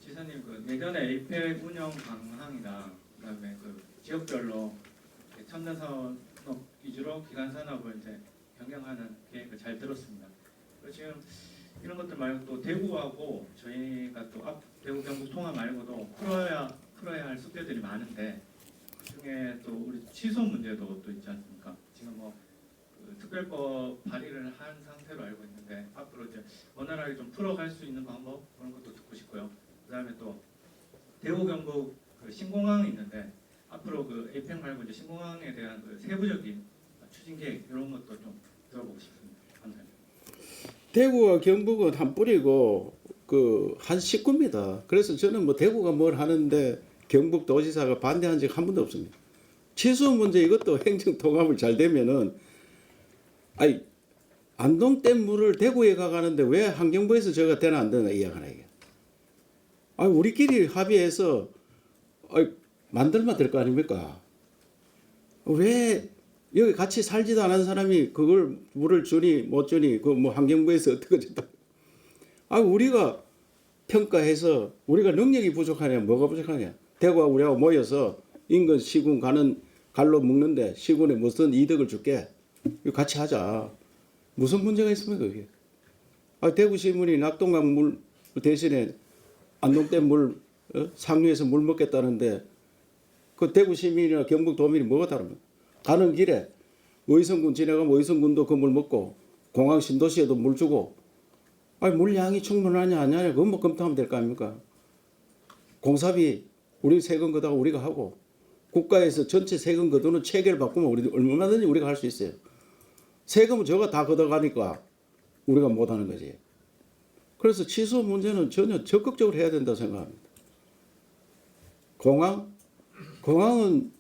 지사님 그 예전에 에이펙 운영 방향이나 그다음에 그 지역별로 첨단 산업 위주로 기간 산업을 이제 변경하는 계획을 잘 들었습니다. 지금 이런 것들 말고 또 대구하고 저희가 또 대구 경북 통합 말고도 풀어야 할 숙제들이 많은데 그중에 또 우리 취소 문제도 또 있지 않습니까? 지금 그 특별법 발의를 한 상태로 알고 있는데 앞으로 이제 원활하게 좀 풀어갈 수 있는 방법 그런 것도 듣고 싶고요. 그다음에 또 대구 경북 그 신공항이 있는데 앞으로 그 에이펙 말고 이제 신공항에 대한 그 세부적인 추진 계획 이런 것도 좀 들어보고 싶습니다. 감사합니다. 대구와 경북은 한 뿌리고 그 한 식구입니다. 그래서 저는 뭐 대구가 뭘 하는데 경북 도지사가 반대한 적 한 번도 없습니다. 취소 문제 이것도 행정 통합을 잘 되면은 안동댐 물을 대구에 가가는데 왜 환경부에서 저가 되나 안 되나 이야기하나 이게. 우리끼리 합의해서 만들면 될 거 아닙니까? 왜 여기 같이 살지도 않은 사람이 그걸 물을 주니 못 주니 그 뭐 환경부에서 어떻게 줬다. 우리가 평가해서 우리가 능력이 부족하냐 뭐가 부족하냐. 대구와 우리하고 모여서 인근 시군 가는 갈로 먹는데 시군에 무슨 이득을 줄게. 이거 같이 하자. 무슨 문제가 있습니까 그게. 대구 시민이 낙동강 물 대신에 안동댐 물 상류에서 물 먹겠다는데 그 대구 시민이나 경북 도민이 뭐가 다릅니까? 가는 길에 의성군 지나가면 의성군도 그 물 먹고 공항 신도시에도 물 주고 물량이 충분하냐 아니냐 그건 뭐 검토하면 될 거 아닙니까? 공사비 우리 세금 걷다가 우리가 하고 국가에서 전체 세금 걷어는 체계를 바꾸면 우리 얼마든지 우리가 할 수 있어요. 세금은 저가 다 걷어가니까 우리가 못하는 거지. 그래서 취소 문제는 전혀 적극적으로 해야 된다고 생각합니다. 공항은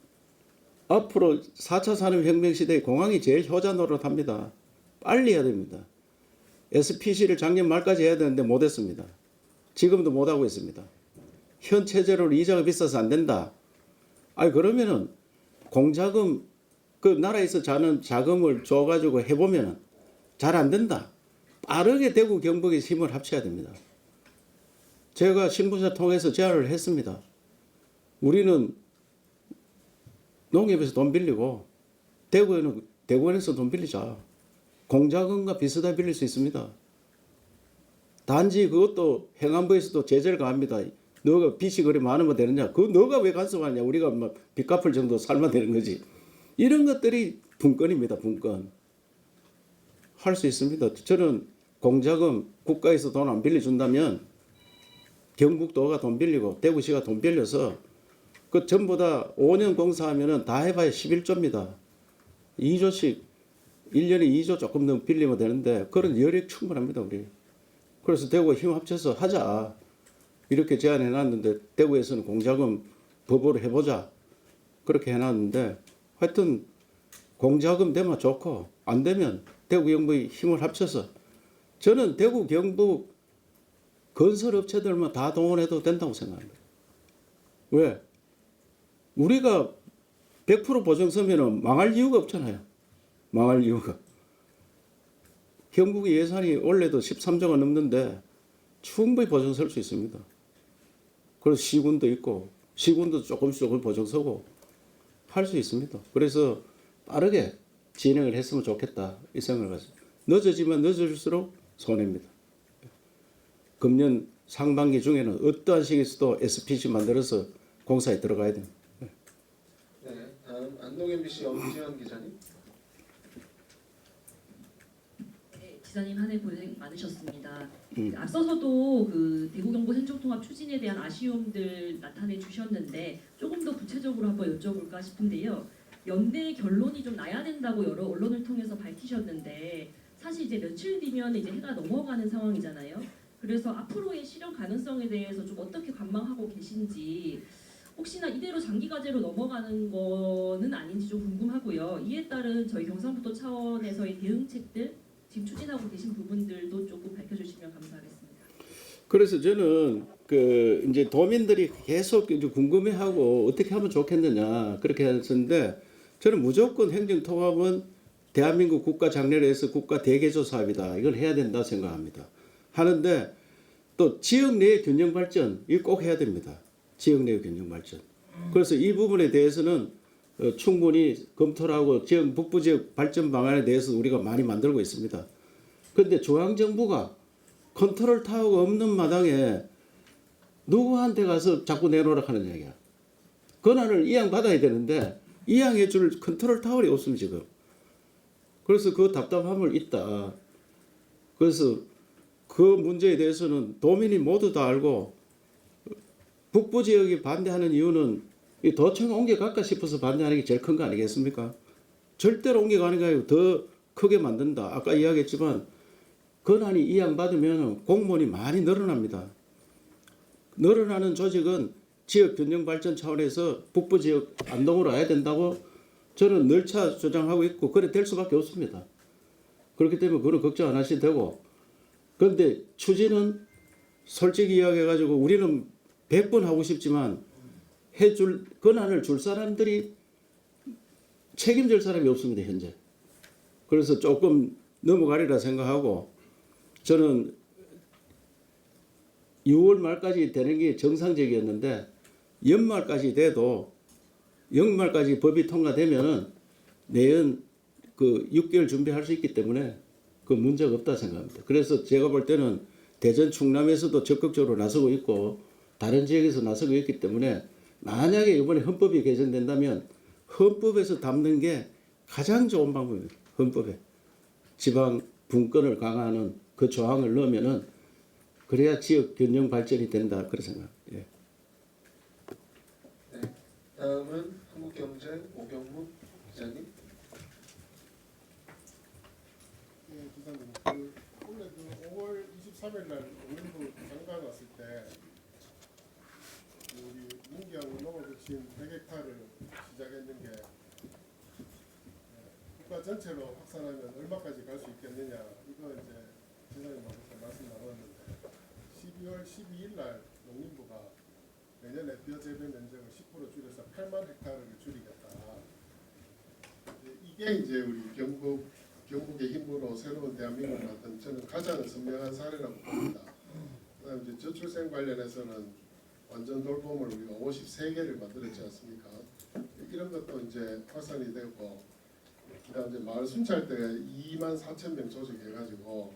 앞으로 4차 산업혁명 시대에 공항이 제일 효자 노릇합니다. 빨리 해야 됩니다. SPC를 작년 말까지 해야 되는데 못했습니다. 지금도 못하고 있습니다. 현 체제로 이자가 비싸서 안 된다. 아니 그러면은 공자금 그 나라에서 자는 자금을 줘가지고 해보면은 잘 안 된다. 빠르게 대구 경북에 힘을 합쳐야 됩니다. 제가 신분사 통해서 제안을 했습니다. 우리는 농협에서 돈 빌리고 대구에서 돈 빌리자. 공자금과 비슷하게 빌릴 수 있습니다. 단지 그것도 행안부에서도 제재를 가합니다. 너가 빚이 그리 많으면 되느냐? 그 너가 왜 간섭하냐? 우리가 뭐 빚 갚을 정도 살면 되는 거지. 이런 것들이 분권입니다. 분권. 할 수 있습니다. 저는 공자금 국가에서 돈 안 빌려준다면 경북도가 돈 빌리고 대구시가 돈 빌려서 그 전부 다 5년 공사하면은 다 해봐야 11조입니다. 2조씩 1년에 2조 조금 더 빌리면 되는데 그런 여력 충분합니다. 우리. 그래서 대구가 힘 합쳐서 하자. 이렇게 제안해놨는데 대구에서는 공자금 법으로 해보자. 그렇게 해놨는데 하여튼 공자금 되면 좋고 안 되면 대구 경북이 힘을 합쳐서 저는 대구 경북 건설업체들만 다 동원해도 된다고 생각합니다. 왜? 우리가 100% 보증 서면은 망할 이유가 없잖아요. 망할 이유가. 경북의 예산이 원래도 13조가 넘는데 충분히 보증 설 수 있습니다. 그래서 시군도 있고 시군도 조금씩 보증 서고 할 수 있습니다. 그래서 빠르게 진행을 했으면 좋겠다 이 생각을 가지고 늦어지면 늦어질수록 손해입니다. 금년 상반기 중에는 어떠한 시기에서도 SPC 만들어서 공사에 들어가야 됩니다. 네, 다음 안동 MBC 엄지현 기자님. 네, 기자님 한 해 고생 많으셨습니다. 앞서서도 그 대구 경북 행정통합 추진에 대한 아쉬움들 나타내 주셨는데 조금 더 구체적으로 한번 여쭤볼까 싶은데요. 연내 결론이 좀 나야 된다고 여러 언론을 통해서 밝히셨는데 사실 이제 며칠 뒤면 이제 해가 넘어가는 상황이잖아요. 그래서 앞으로의 실현 가능성에 대해서 좀 어떻게 관망하고 계신지 혹시나 이대로 장기 과제로 넘어가는 거는 아닌지 좀 궁금하고요. 이에 따른 저희 경상북도 차원에서의 대응책들 지금 추진하고 계신 부분들도 조금 밝혀주시면 감사하겠습니다. 그래서 저는 그 이제 도민들이 계속 이제 궁금해하고 어떻게 하면 좋겠느냐 그렇게 했었는데 저는 무조건 행정통합은 대한민국 국가 장래를 해서 국가 대개조 사업이다. 이걸 해야 된다 생각합니다. 하는데 또 지역 내의 균형 발전 이거 꼭 해야 됩니다. 지역 내의 균형 발전. 그래서 이 부분에 대해서는 충분히 검토를 하고 지역 북부 지역 발전 방안에 대해서 우리가 많이 만들고 있습니다. 그런데 중앙 정부가 컨트롤 타워가 없는 마당에 누구한테 가서 자꾸 내놓으라 하는 얘기야. 권한을 이양받아야 되는데 이양해 줄 컨트롤 타워가 없습니다 지금. 그래서 그 답답함을 있다. 그래서 그 문제에 대해서는 도민이 모두 다 알고 북부 지역이 반대하는 이유는 이 도청 옮겨갈까 싶어서 반대하는 게 제일 큰 거 아니겠습니까? 절대로 옮겨가는 게 아니고 더 크게 만든다. 아까 이야기했지만 권한이 이양받으면 공무원이 많이 늘어납니다. 늘어나는 조직은 지역 균형 발전 차원에서 북부 지역 안동으로 와야 된다고 저는 늘차 주장하고 있고 그래 될 수밖에 없습니다. 그렇기 때문에 그건 걱정 안 하셔도 되고 그런데 추진은 솔직히 이야기해가지고 우리는 100번 하고 싶지만 해줄 권한을 줄 사람들이 책임질 사람이 없습니다 현재. 그래서 조금 넘어가리라 생각하고 저는 6월 말까지 되는 게 정상적이었는데 연말까지 돼도 연말까지 법이 통과되면은 내년 그 6개월 준비할 수 있기 때문에 그 문제가 없다 생각합니다. 그래서 제가 볼 때는 대전 충남에서도 적극적으로 나서고 있고 다른 지역에서 나서고 있기 때문에 만약에 이번에 헌법이 개정된다면 헌법에서 담는 게 가장 좋은 방법입니다. 헌법에 지방 분권을 강화하는 그 조항을 넣으면은 그래야 지역 균형 발전이 된다 그런 생각. 예. 네, 다음은 한국경제 오경묵 기자님. 네, 기자님. 원래 5월 3일 날 농림부 장관 왔을 때 우리 문경 농업 혁신 100헥타를 시작했는 게 국가 전체로 확산하면 얼마까지 갈 수 있겠느냐, 이거 이제 지사님하고서 말씀 나눴는데 12월 12일 날 농림부가 내년에 벼 재배 면적을 10% 줄여서 8만 헥타르를 줄이겠다. 이게 이제 우리 경북의 힘으로 새로운 대한민국을 만든 저는 가장 선명한 사례라고 봅니다. 그다음 이제 저출생 관련해서는 완전 돌봄을 우리가 53개를 만들었지 않습니까? 이런 것도 이제 확산이 되고, 그다음 이제 마을 순찰 때 2만 4천 명 조직해가지고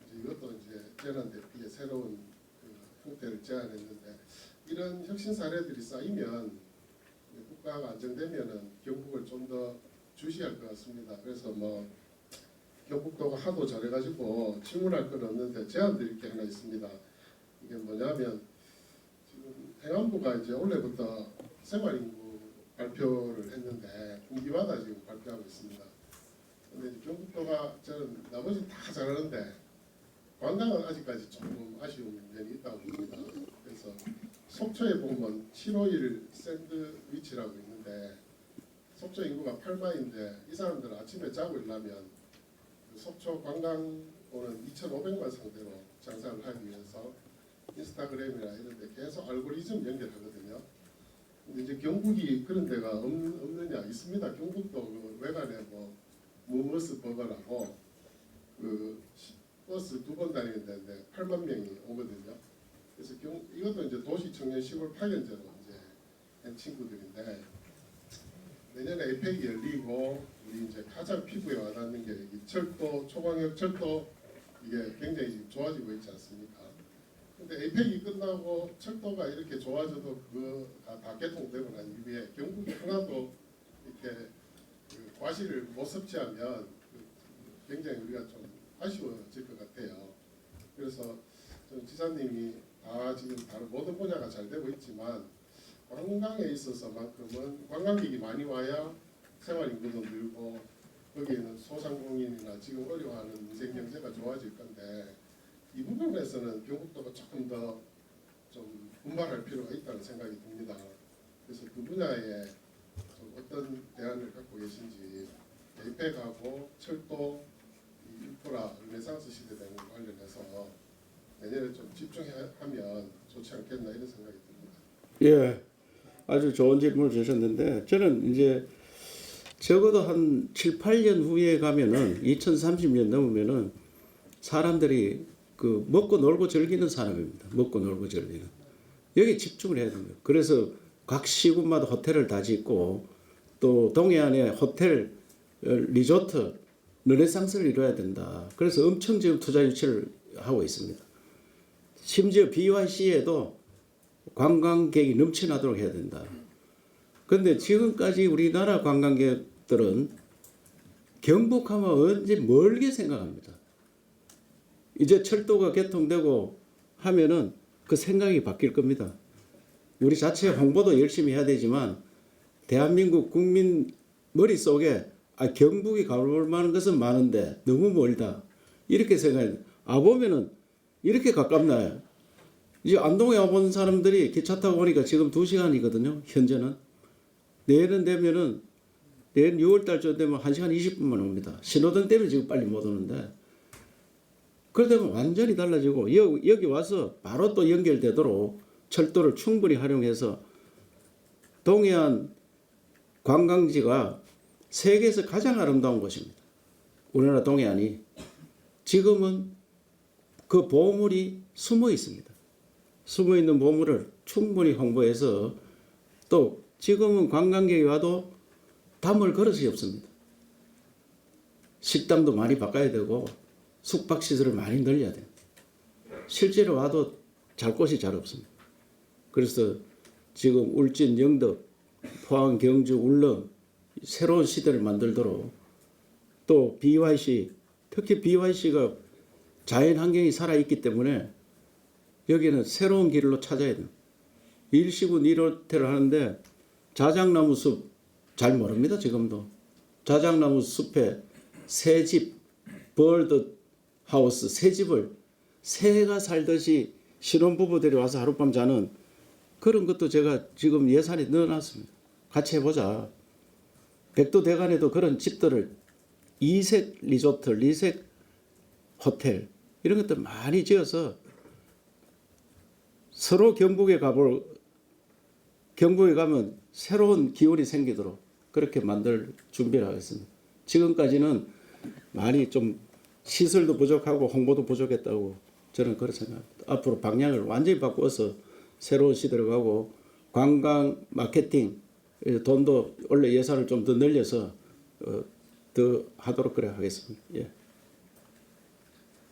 이제 이것도 이제 재난 대피의 새로운 그 형태를 제안했는데, 이런 혁신 사례들이 쌓이면 국가가 안정되면은 경북을 좀 더 주시할 것 같습니다. 그래서 뭐 경북도가 하도 잘해가지고 질문할 건 없는데 제안 드릴 게 하나 있습니다. 이게 뭐냐면 지금 행안부가 이제 올해부터 생활인구 발표를 했는데 분기마다 지금 발표하고 있습니다. 근데 이제 경북도가 저는 나머지 다 잘하는데 관광은 아직까지 조금 아쉬운 면이 있다고 봅니다. 그래서 속초에 보면 751 샌드위치라고 있는데 속초 인구가 8만인데 이 사람들은 아침에 자고 일어나면 속초 관광 오는 2,500만 상대로 장사를 하기 위해서 인스타그램이나 이런 데 계속 알고리즘 연결하거든요. 근데 이제 경북이 그런 데가 없느냐? 있습니다. 경북도 그 외관에 뭐 무머스 버거라고 그 버스 2번 다니는 데인데 8만 명이 오거든요. 그래서 이것도 이제 도시 청년 시골 파견제로 이제 한 친구들인데, 내년에 에이펙이 열리고 우리 이제 가장 피부에 와닿는 게 이 철도, 초광역 철도, 이게 굉장히 지금 좋아지고 있지 않습니까? 근데 에이펙이 끝나고 철도가 이렇게 좋아져도 그거가 다 개통되고 난 이후에 경북이 하나도 이렇게 그 과실을 못 섭취하면 굉장히 우리가 좀 아쉬워질 것 같아요. 그래서 좀 지사님이 다 지금 다른 모든 분야가 잘 되고 있지만 관광에 있어서만큼은 관광객이 많이 와야 생활인구도 늘고 거기에는 소상공인이나 지금 어려워하는 민생 경제가 좋아질 건데, 이 부분에서는 경북도가 조금 더 좀 분발할 필요가 있다는 생각이 듭니다. 그래서 그 분야에 좀 어떤 대안을 갖고 계신지, 에이펙하고 철도, 인프라, 르네상스 시대 되는 관련해서 내년에 좀 집중하면 좋지 않겠나 이런 생각이 듭니다. 예, 아주 좋은 질문을 주셨는데, 저는 이제 적어도 한 7, 8년 후에 가면은 2030년 넘으면은 사람들이 그 먹고 놀고 즐기는 사람입니다. 먹고 놀고 즐기는. 여기 집중을 해야 됩니다. 그래서 각 시군마다 호텔을 다 짓고 또 동해안에 호텔, 리조트, 르네상스를 이뤄야 된다. 그래서 엄청 지금 투자 유치를 하고 있습니다. 심지어 BYC에도 관광객이 넘쳐나도록 해야 된다. 그런데 지금까지 우리나라 관광객들은 경북하면 언제 멀게 생각합니다. 이제 철도가 개통되고 하면은 그 생각이 바뀔 겁니다. 우리 자체 홍보도 열심히 해야 되지만 대한민국 국민 머릿속에 경북이 가볼 만한 것은 많은데 너무 멀다. 이렇게 생각해요. 보면은 이렇게 가깝나요? 이제 안동에 와본 사람들이 기차 타고 오니까 지금 2시간이거든요. 현재는. 내일은 되면은 내일 6월달쯤 되면 1시간 20분만 옵니다. 신호등 때문에 지금 빨리 못 오는데, 그러다면 완전히 달라지고 여기 와서 바로 또 연결되도록 철도를 충분히 활용해서 동해안 관광지가 세계에서 가장 아름다운 곳입니다. 우리나라 동해안이. 지금은 그 보물이 숨어 있습니다. 숨어 있는 보물을 충분히 홍보해서, 또 지금은 관광객이 와도 담을 그릇이 없습니다. 식당도 많이 바꿔야 되고 숙박시설을 많이 늘려야 돼요. 실제로 와도 잘 곳이 잘 없습니다. 그래서 지금 울진, 영덕, 포항, 경주, 울릉 새로운 시대를 만들도록, 또 BYC, 특히 BYC가 자연 환경이 살아있기 때문에 여기는 새로운 길로 찾아야 돼요. 일시군 1호텔을 하는데 자작나무 숲 잘 모릅니다. 지금도. 자작나무 숲에 새집, 벌드 하우스, 새집을 새가 살듯이 신혼부부들이 와서 하룻밤 자는 그런 것도 제가 지금 예산에 넣어놨습니다. 같이 해보자. 백두대간에도 그런 집들을 이색 리조트, 리색 호텔 이런 것들 많이 지어서 서로 경북에 가면 새로운 기운이 생기도록 그렇게 만들 준비를 하겠습니다. 지금까지는 많이 좀 시설도 부족하고 홍보도 부족했다고 저는 그렇게 생각합니다. 앞으로 방향을 완전히 바꿔서 새로운 시대로 가고 관광 마케팅 돈도 원래 예산을 좀 더 늘려서 더 하도록 그래 하겠습니다. 예.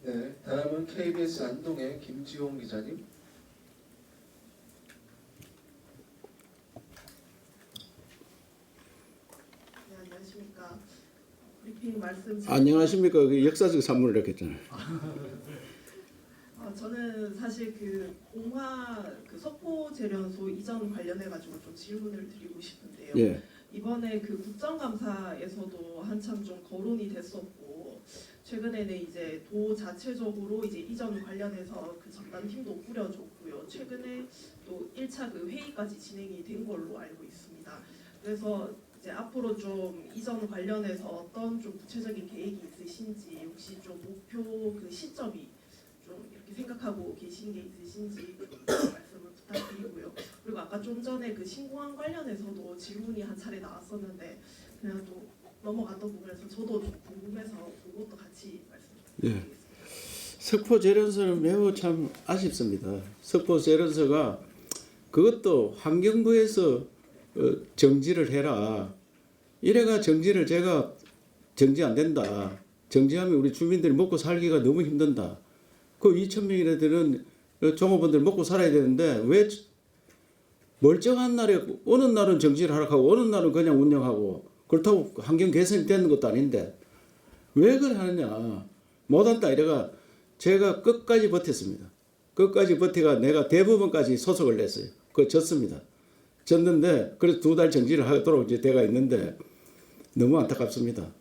네, 다음은 KBS 안동의 김지용 기자님. 네, 안녕하십니까. 브리핑 말씀. 안녕하십니까. 그 역사적 산문을 이렇게 했잖아요. 저는 사실 그 공화 그 석포재련소 이전 관련해 가지고 좀 질문을 드리고 싶은데요. 예. 이번에 그 국정감사에서도 한참 좀 거론이 됐었고 최근에는 이제 도 자체적으로 이제 이전 관련해서 그 전담팀도 꾸려졌고요. 최근에 또 1차 그 회의까지 진행이 된 걸로 알고 있습니다. 그래서 이제 앞으로 좀 이전 관련해서 어떤 좀 구체적인 계획이 있으신지 혹시 좀 목표 그 시점이 좀 이렇게 생각하고 계신 게 있으신지 말씀을 부탁드리고요. 그리고 아까 좀 전에 그 신공항 관련해서도 질문이 한 차례 나왔었는데 그냥 또 넘어갔던 부분에서 저도 좀 궁금해서 그것도 같이 말씀드리겠습니다. 예. 석포 재련소는 매우 참 아쉽습니다. 석포 재련소가 그것도 환경부에서 정지를 해라. 이래가 정지를 제가 정지 안 된다. 정지하면 우리 주민들이 먹고 살기가 너무 힘든다. 그 2,000명이나 되는 종업원들 먹고 살아야 되는데 왜 멀쩡한 날에 어느 날은 정지를 하라고 하고 어느 날은 그냥 운영하고 그렇다고 환경 개선이 되는 것도 아닌데 왜 그걸 하느냐. 못한다 이래가 제가 끝까지 버텼습니다. 끝까지 버티가 내가 대법원까지 소속을 냈어요. 그거 졌습니다. 졌는데 그래서 2달 정지를 하도록 이제 돼가 있는데 너무 안타깝습니다.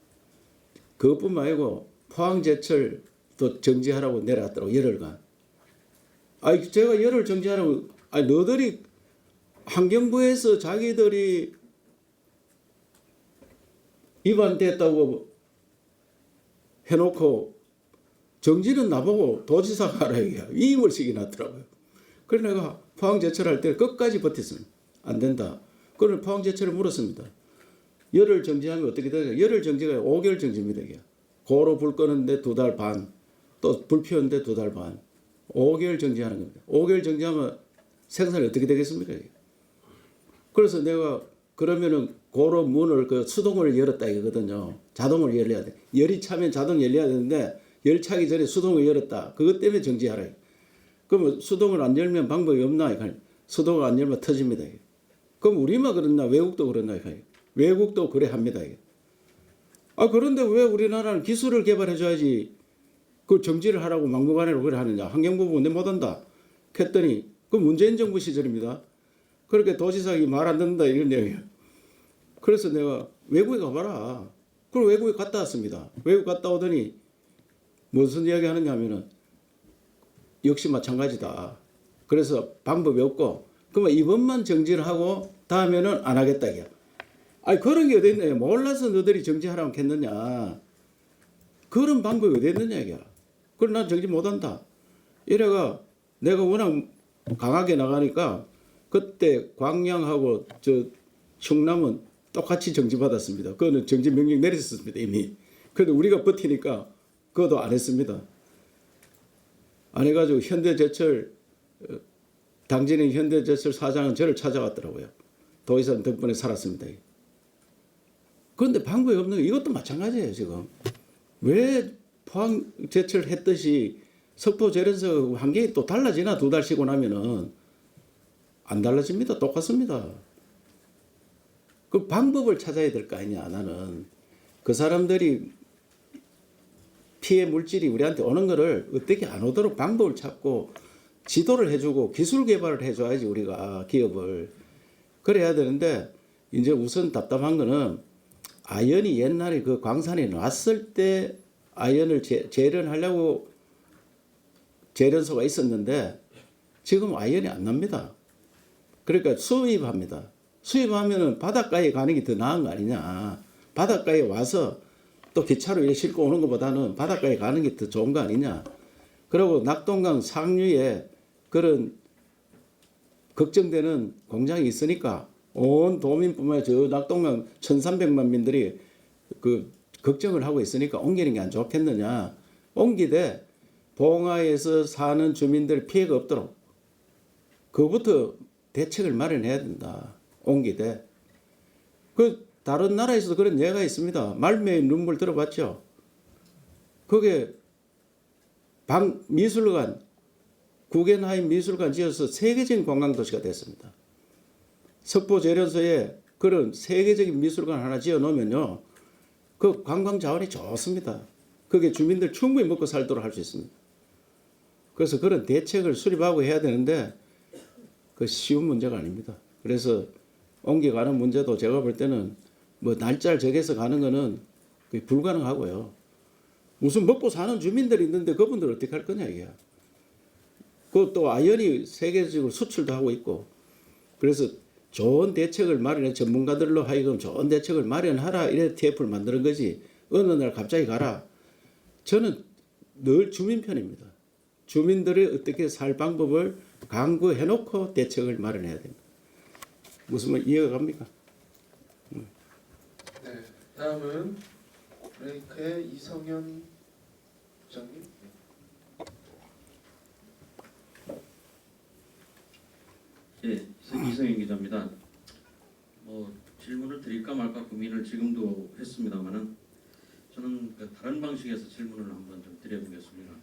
그것뿐만 아니고 포항제철 또 정지하라고 내려갔더라고 열흘간. 아니 제가 열흘 정지하라고 아니 너들이 환경부에서 자기들이 위반됐다고 해놓고 정지는 나보고 도지사가 하라 얘기야. 이임을식이 났더라고요. 그래서 내가 포항제철할 때 끝까지 버텼습니다. 안 된다. 그걸 포항제철을 물었습니다. 열흘 정지하면 어떻게 되냐. 열흘 정지가 5개월 정지입니다. 이게. 고로 불 끄는데 2달 반. 또 불 피우는데 2달 반. 5개월 정지하는 겁니다. 5개월 정지하면 생산이 어떻게 되겠습니까? 이게. 그래서 내가 그러면은 고로 문을 그 수동을 열었다 이거거든요. 자동을 열려야 돼. 열이 차면 자동 열려야 되는데 열 차기 전에 수동을 열었다. 그것 때문에 정지하라. 그러면 수동을 안 열면 방법이 없나? 수동을 안 열면 터집니다. 그럼 우리만 그렇나? 외국도 그렇나? 외국도 그래 합니다. 그런데 왜 우리나라는 기술을 개발해줘야지 그 정지를 하라고 막무가내로 그래 하느냐. 환경부가 내 못한다. 했더니 그 문재인 정부 시절입니다. 그렇게 도지사가 말 안 듣는다 이런 내용이에요. 그래서 내가 외국에 가봐라. 그럼 외국에 갔다 왔습니다. 외국 갔다 오더니 무슨 이야기 하느냐 하면은 역시 마찬가지다. 그래서 방법이 없고 그러면 이번만 정지를 하고 다음에는 안 하겠다 이게. 아니 그런 게 어디 있냐. 몰라서 너들이 정지하라고 했느냐. 그런 방법이 어디 있느냐 이게. 그럼 난 정지 못한다. 이래가 내가 워낙 강하게 나가니까 그때 광양하고 저 충남은 똑같이 정지받았습니다. 그거는 정지 명령 내렸었습니다 이미. 그런데 우리가 버티니까 그것도 안 했습니다. 안 해가지고 현대제철 당진의 현대제철 사장은 저를 찾아왔더라고요. 도의사 덕분에 살았습니다. 그런데 방법이 없는 게 이것도 마찬가지예요 지금. 왜 포항제철 했듯이 석포재련소 환경이 또 달라지나 2달 쉬고 나면은 안 달라집니다. 똑같습니다. 그 방법을 찾아야 될 거 아니냐. 나는 그 사람들이 피해 물질이 우리한테 오는 거를 어떻게 안 오도록 방법을 찾고 지도를 해주고 기술 개발을 해줘야지 우리가 기업을. 그래야 되는데 이제 우선 답답한 거는 아연이 옛날에 그 광산에 놨을 때 아연을 재련하려고 재련소가 있었는데 지금 아이언이 안 납니다. 그러니까 수입합니다. 수입하면은 바닷가에 가는 게 더 나은 거 아니냐. 바닷가에 와서 또 기차로 이렇게 싣고 오는 것보다는 바닷가에 가는 게 더 좋은 거 아니냐. 그리고 낙동강 상류에 그런 걱정되는 공장이 있으니까 온 도민뿐만 아니라 저 낙동강 1300만 민들이 그 걱정을 하고 있으니까 옮기는 게 안 좋겠느냐. 옮기되 봉화에서 사는 주민들 피해가 없도록 그부터 대책을 마련해야 된다. 옮기되. 그 다른 나라에서도 그런 예가 있습니다. 말매의 눈물 들어봤죠? 그게 미술관, 구겐하임 미술관 지어서 세계적인 관광도시가 됐습니다. 석포재련소에 그런 세계적인 미술관 하나 지어 놓으면요. 그 관광 자원이 좋습니다. 그게 주민들 충분히 먹고 살도록 할 수 있습니다. 그래서 그런 대책을 수립하고 해야 되는데 그 쉬운 문제가 아닙니다. 그래서 옮겨가는 문제도 제가 볼 때는 뭐 날짜를 정해서 가는 거는 거의 불가능하고요. 무슨 먹고 사는 주민들이 있는데 그분들 어떻게 할 거냐 이게. 그것도 아연이 세계적으로 수출도 하고 있고 그래서 좋은 대책을 마련해 전문가들로 하여금 좋은 대책을 마련하라 이래 TF를 만드는 거지 어느 날 갑자기 가라. 저는 늘 주민 편입니다. 주민들이 어떻게 살 방법을 강구해놓고 대책을 마련해야 됩니다. 무슨 말 이해가 갑니까? 네, 다음은 브레이크의 이성현 부장님. 예, 이성현 기자입니다. 질문을 드릴까 말까 고민을 지금도 했습니다만은 저는 다른 방식에서 질문을 한번 좀 드려보겠습니다.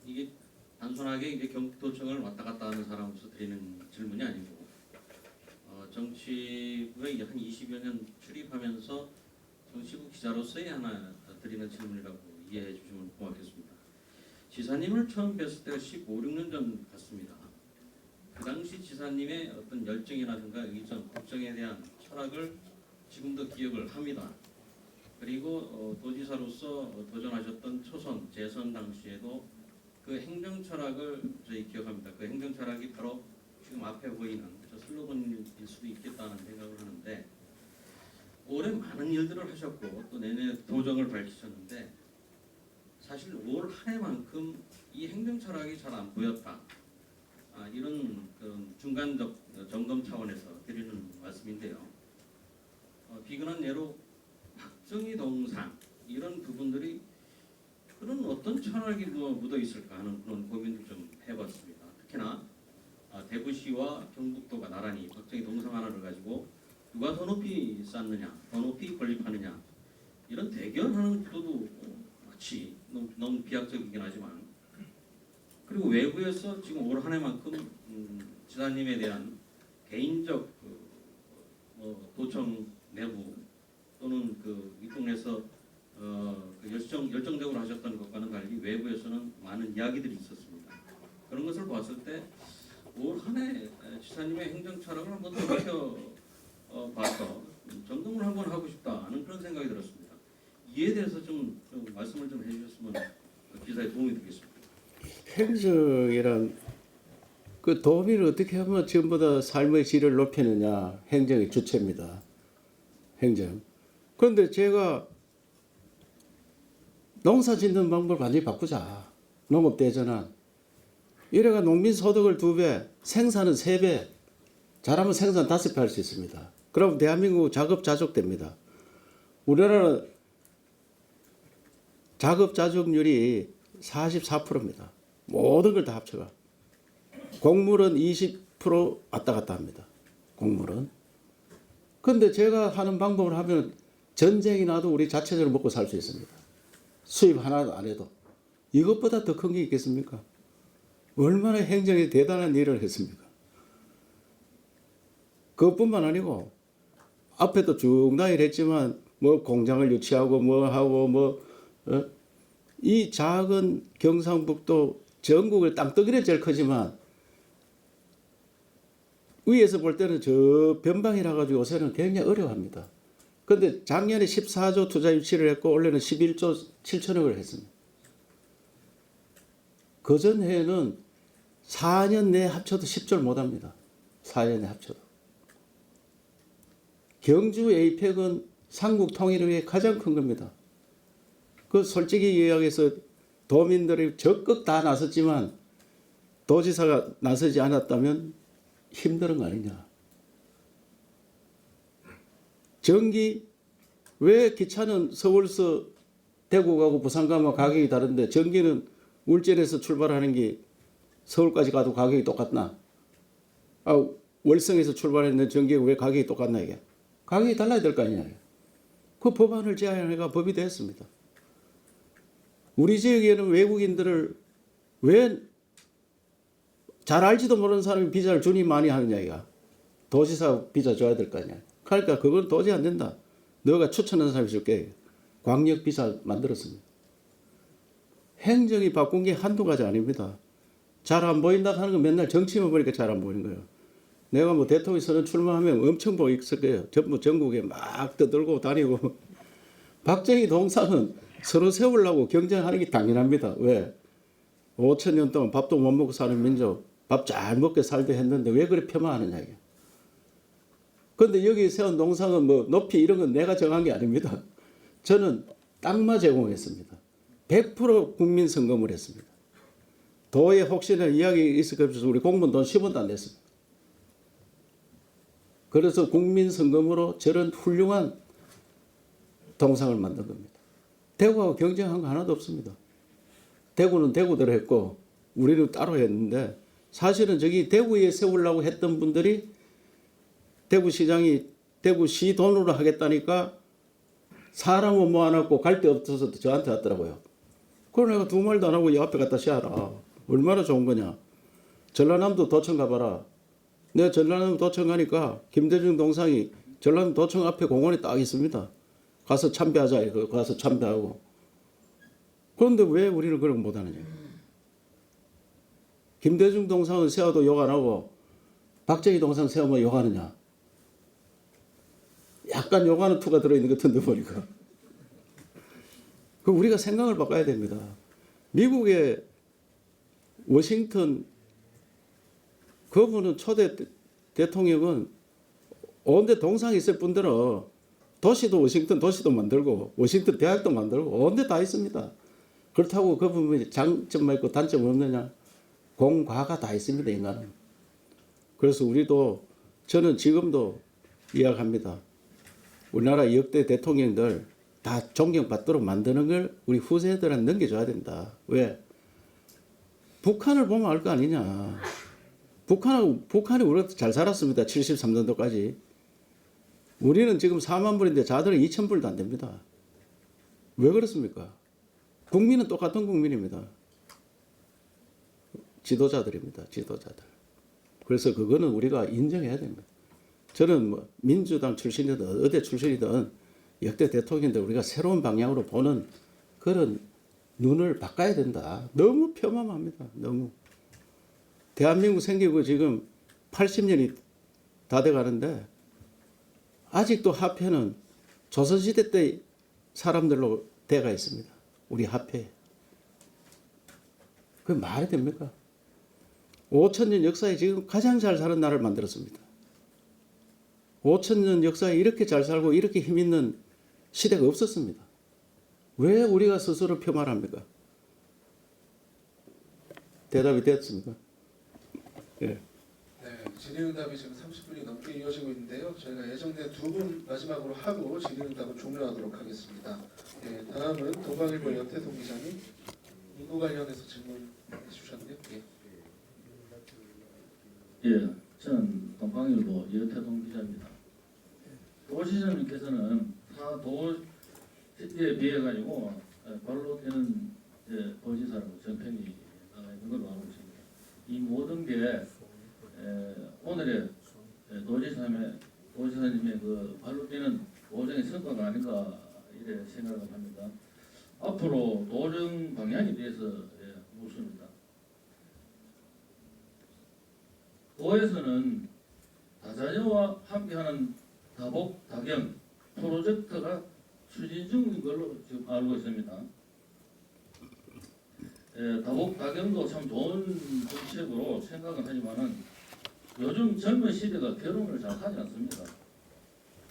이게 단순하게 이제 경북도청을 왔다 갔다 하는 사람으로서 드리는 질문이 아니고 정치부에 한 20여 년 출입하면서 정치부 기자로서의 하나 드리는 질문이라고 이해해 주시면 고맙겠습니다. 지사님을 처음 뵀을 때가 15, 16년 전 같습니다. 그 당시 지사님의 어떤 열정이라든가 의정, 걱정에 대한 철학을 지금도 기억을 합니다. 그리고 도지사로서 도전하셨던 초선, 재선 당시에도 그 행정 철학을 저희 기억합니다. 그 행정 철학이 바로 지금 앞에 보이는 저 슬로건일 수도 있겠다는 생각을 하는데 올해 많은 일들을 하셨고 또 내년에 도정을 밝히셨는데 사실 올 한 해만큼 이 행정 철학이 잘 안 보였다. 이런 중간적 점검 차원에서 드리는 말씀인데요. 비근한 예로 박정희 동상 이런 부분들이 그런 어떤 철학이 묻어 있을까 하는 그런 고민을 좀 해봤습니다. 특히나 대구시와 경북도가 나란히 박정희 동상 하나를 가지고 누가 더 높이 쌓느냐, 더 높이 건립하느냐 이런 대결하는 구도도 마치 너무 비약적이긴 하지만 그리고 외부에서 지금 올 한 해만큼 지사님에 대한 개인적 도청 내부 또는 이 동네에서 열정적으로 하셨던 것과는 달리 외부에서는 많은 이야기들이 있었습니다. 그런 것을 봤을 때 올 한 해 지사님의 행정 철학을 한번 더 봐서 점검을 한번 하고 싶다는 그런 생각이 들었습니다. 이에 대해서 좀 말씀을 좀 해주셨으면 기사에 도움이 되겠습니다. 행정이란 그 도민을 어떻게 하면 지금보다 삶의 질을 높이느냐 행정의 주체입니다. 행정. 그런데 제가 농사 짓는 방법을 완전히 바꾸자. 농업 대전환. 이래가 농민 소득을 2배, 생산은 3배. 잘하면 생산 5배 할 수 있습니다. 그럼 대한민국 자급자족됩니다. 우리나라는 자급자족률이 44%입니다. 모든 걸 다 합쳐가. 곡물은 20% 왔다 갔다 합니다. 곡물은. 근데 제가 하는 방법을 하면 전쟁이 나도 우리 자체적으로 먹고 살 수 있습니다. 수입 하나도 안 해도. 이것보다 더 큰 게 있겠습니까? 얼마나 행정이 대단한 일을 했습니까? 그것뿐만 아니고 앞에도 쭉 나열했지만 뭐 공장을 유치하고 뭐 하고 이 작은 경상북도 전국을 땅덩이는 제일 크지만 위에서 볼 때는 저 변방이라 가지고 요새는 굉장히 어려워합니다. 그런데 작년에 14조 투자 유치를 했고 올해는 11조 7천억을 했습니다. 그전 해에는 4년 내에 합쳐도 10절 못합니다. 4년 내에 합쳐도. 경주 에이펙은 삼국 통일을 위해 가장 큰 겁니다. 그 솔직히 이야기해서 도민들이 적극 다 나섰지만 도지사가 나서지 않았다면 힘든 거 아니냐. 전기 왜 기차는 서울서 대구 가고 부산 가면 가격이 다른데 전기는 울진에서 출발하는 게 서울까지 가도 가격이 똑같나? 월성에서 출발했는데 전기가 왜 가격이 똑같나 이게? 가격이 달라야 될 거 아니냐. 그 법안을 제안해가 법이 됐습니다. 우리 지역에는 외국인들을 왜 잘 알지도 모르는 사람이 비자를 주니 많이 하느냐 이가. 도지사 비자 줘야 될 거 아니야. 그러니까 그건 도저히 안 된다. 너가 추천하는 사람이 줄게. 광역 비자 만들었습니다. 행정이 바꾼 게 한두 가지 아닙니다. 잘 안 보인다 하는 건 맨날 정치만 보니까 잘 안 보이는 거예요. 내가 뭐 대통령 선언 출마하면 엄청 보였을 거예요. 전부 전국에 막 떠들고 다니고. 박정희 동상은 서로 세우려고 경쟁하는 게 당연합니다. 왜? 5천 년 동안 밥도 못 먹고 사는 민족, 밥 잘 먹게 살도 했는데 왜 그래 폄하하느냐 이게. 그런데 여기 세운 동상은 뭐 높이 이런 건 내가 정한 게 아닙니다. 저는 땅만 제공했습니다. 100% 국민 선거를 했습니다. 도에 혹시나 이야기 있을 것 없어서 우리 공무원 돈 10원도 안 냈습니다. 그래서 국민 선거로 저런 훌륭한 동상을 만든 겁니다. 대구하고 경쟁한 거 하나도 없습니다. 대구는 대구대로 했고 우리는 따로 했는데 사실은 저기 대구에 세우려고 했던 분들이 대구시장이 대구시 돈으로 하겠다니까 사람은 모아놨고 갈 데 없어서 저한테 왔더라고요. 그걸 내가 두 말도 안 하고 이 앞에 갖다 씌워라. 얼마나 좋은 거냐. 전라남도 도청 가봐라. 내가 전라남도 도청 가니까 김대중 동상이 전라남도 도청 앞에 공원에 딱 있습니다. 가서 참배하자. 이거 가서 참배하고. 그런데 왜 우리는 그런 거 못하느냐. 김대중 동상은 세워도 욕 안 하고 박정희 동상 세우면 욕하느냐. 약간 욕하는 투가 들어있는 것 같은데 보니까. 그 우리가 생각을 바꿔야 됩니다. 미국의 워싱턴 그분은 초대 대통령은 온데 동상이 있을 뿐더러 도시도 워싱턴 도시도 만들고 워싱턴 대학도 만들고 온데 다 있습니다. 그렇다고 그분이 장점만 있고 단점 없느냐? 공과가 다 있습니다. 인간은. 그래서 우리도 저는 지금도 이야기합니다. 우리나라 역대 대통령들 다 존경받도록 만드는 걸 우리 후세들한테 넘겨줘야 된다. 왜? 북한을 보면 알 거 아니냐. 북한이 우리가 잘 살았습니다. 73년도까지. 우리는 지금 4만 불인데 자들은 2천 불도 안 됩니다. 왜 그렇습니까? 국민은 똑같은 국민입니다. 지도자들입니다. 지도자들. 그래서 그거는 우리가 인정해야 됩니다. 저는 뭐 민주당 출신이든 어디 출신이든 역대 대통령들 우리가 새로운 방향으로 보는 그런 눈을 바꿔야 된다. 너무 폄하합니다. 너무. 대한민국 생기고 지금 80년이 다 돼가는데 아직도 화폐는 조선시대 때 사람들로 돼가 있습니다. 우리 화폐. 그게 말이 됩니까? 5,000년 역사에 지금 가장 잘 사는 나라를 만들었습니다. 5,000년 역사에 이렇게 잘 살고 이렇게 힘있는 시대가 없었습니다. 왜 우리가 스스로 폄하합니까? 대답이 됐습니까? 예. 네, 질의응답이 지금 30분이 넘게 이어지고 있는데요. 저희가 예정된 두 분 마지막으로 하고 질의응답을 종료하도록 하겠습니다. 네, 다음은 동방일보 연태동 기자님 인구 관련해서 질문해 주셨네요. 예. 예, 저는 동방일보 연태동 기자입니다. 도시장님께서는 다 도시에 비해 가지고 발로 뛰는 도지사라고 정평이 나가 있는 걸로 알고 있습니다. 이 모든 게 오늘의 도지사님의 그 발로 뛰는 도정의 성과가 아닌가 이래 생각을 합니다. 앞으로 도정 방향에 대해서 묻습니다. 도에서는 다자녀와 함께하는 다복, 다경 프로젝트가 추진 중인 걸로 지금 알고 있습니다. 다복다경도 참 좋은 정책으로 생각은 하지만은 요즘 젊은 시대가 결혼을 잘 하지 않습니다.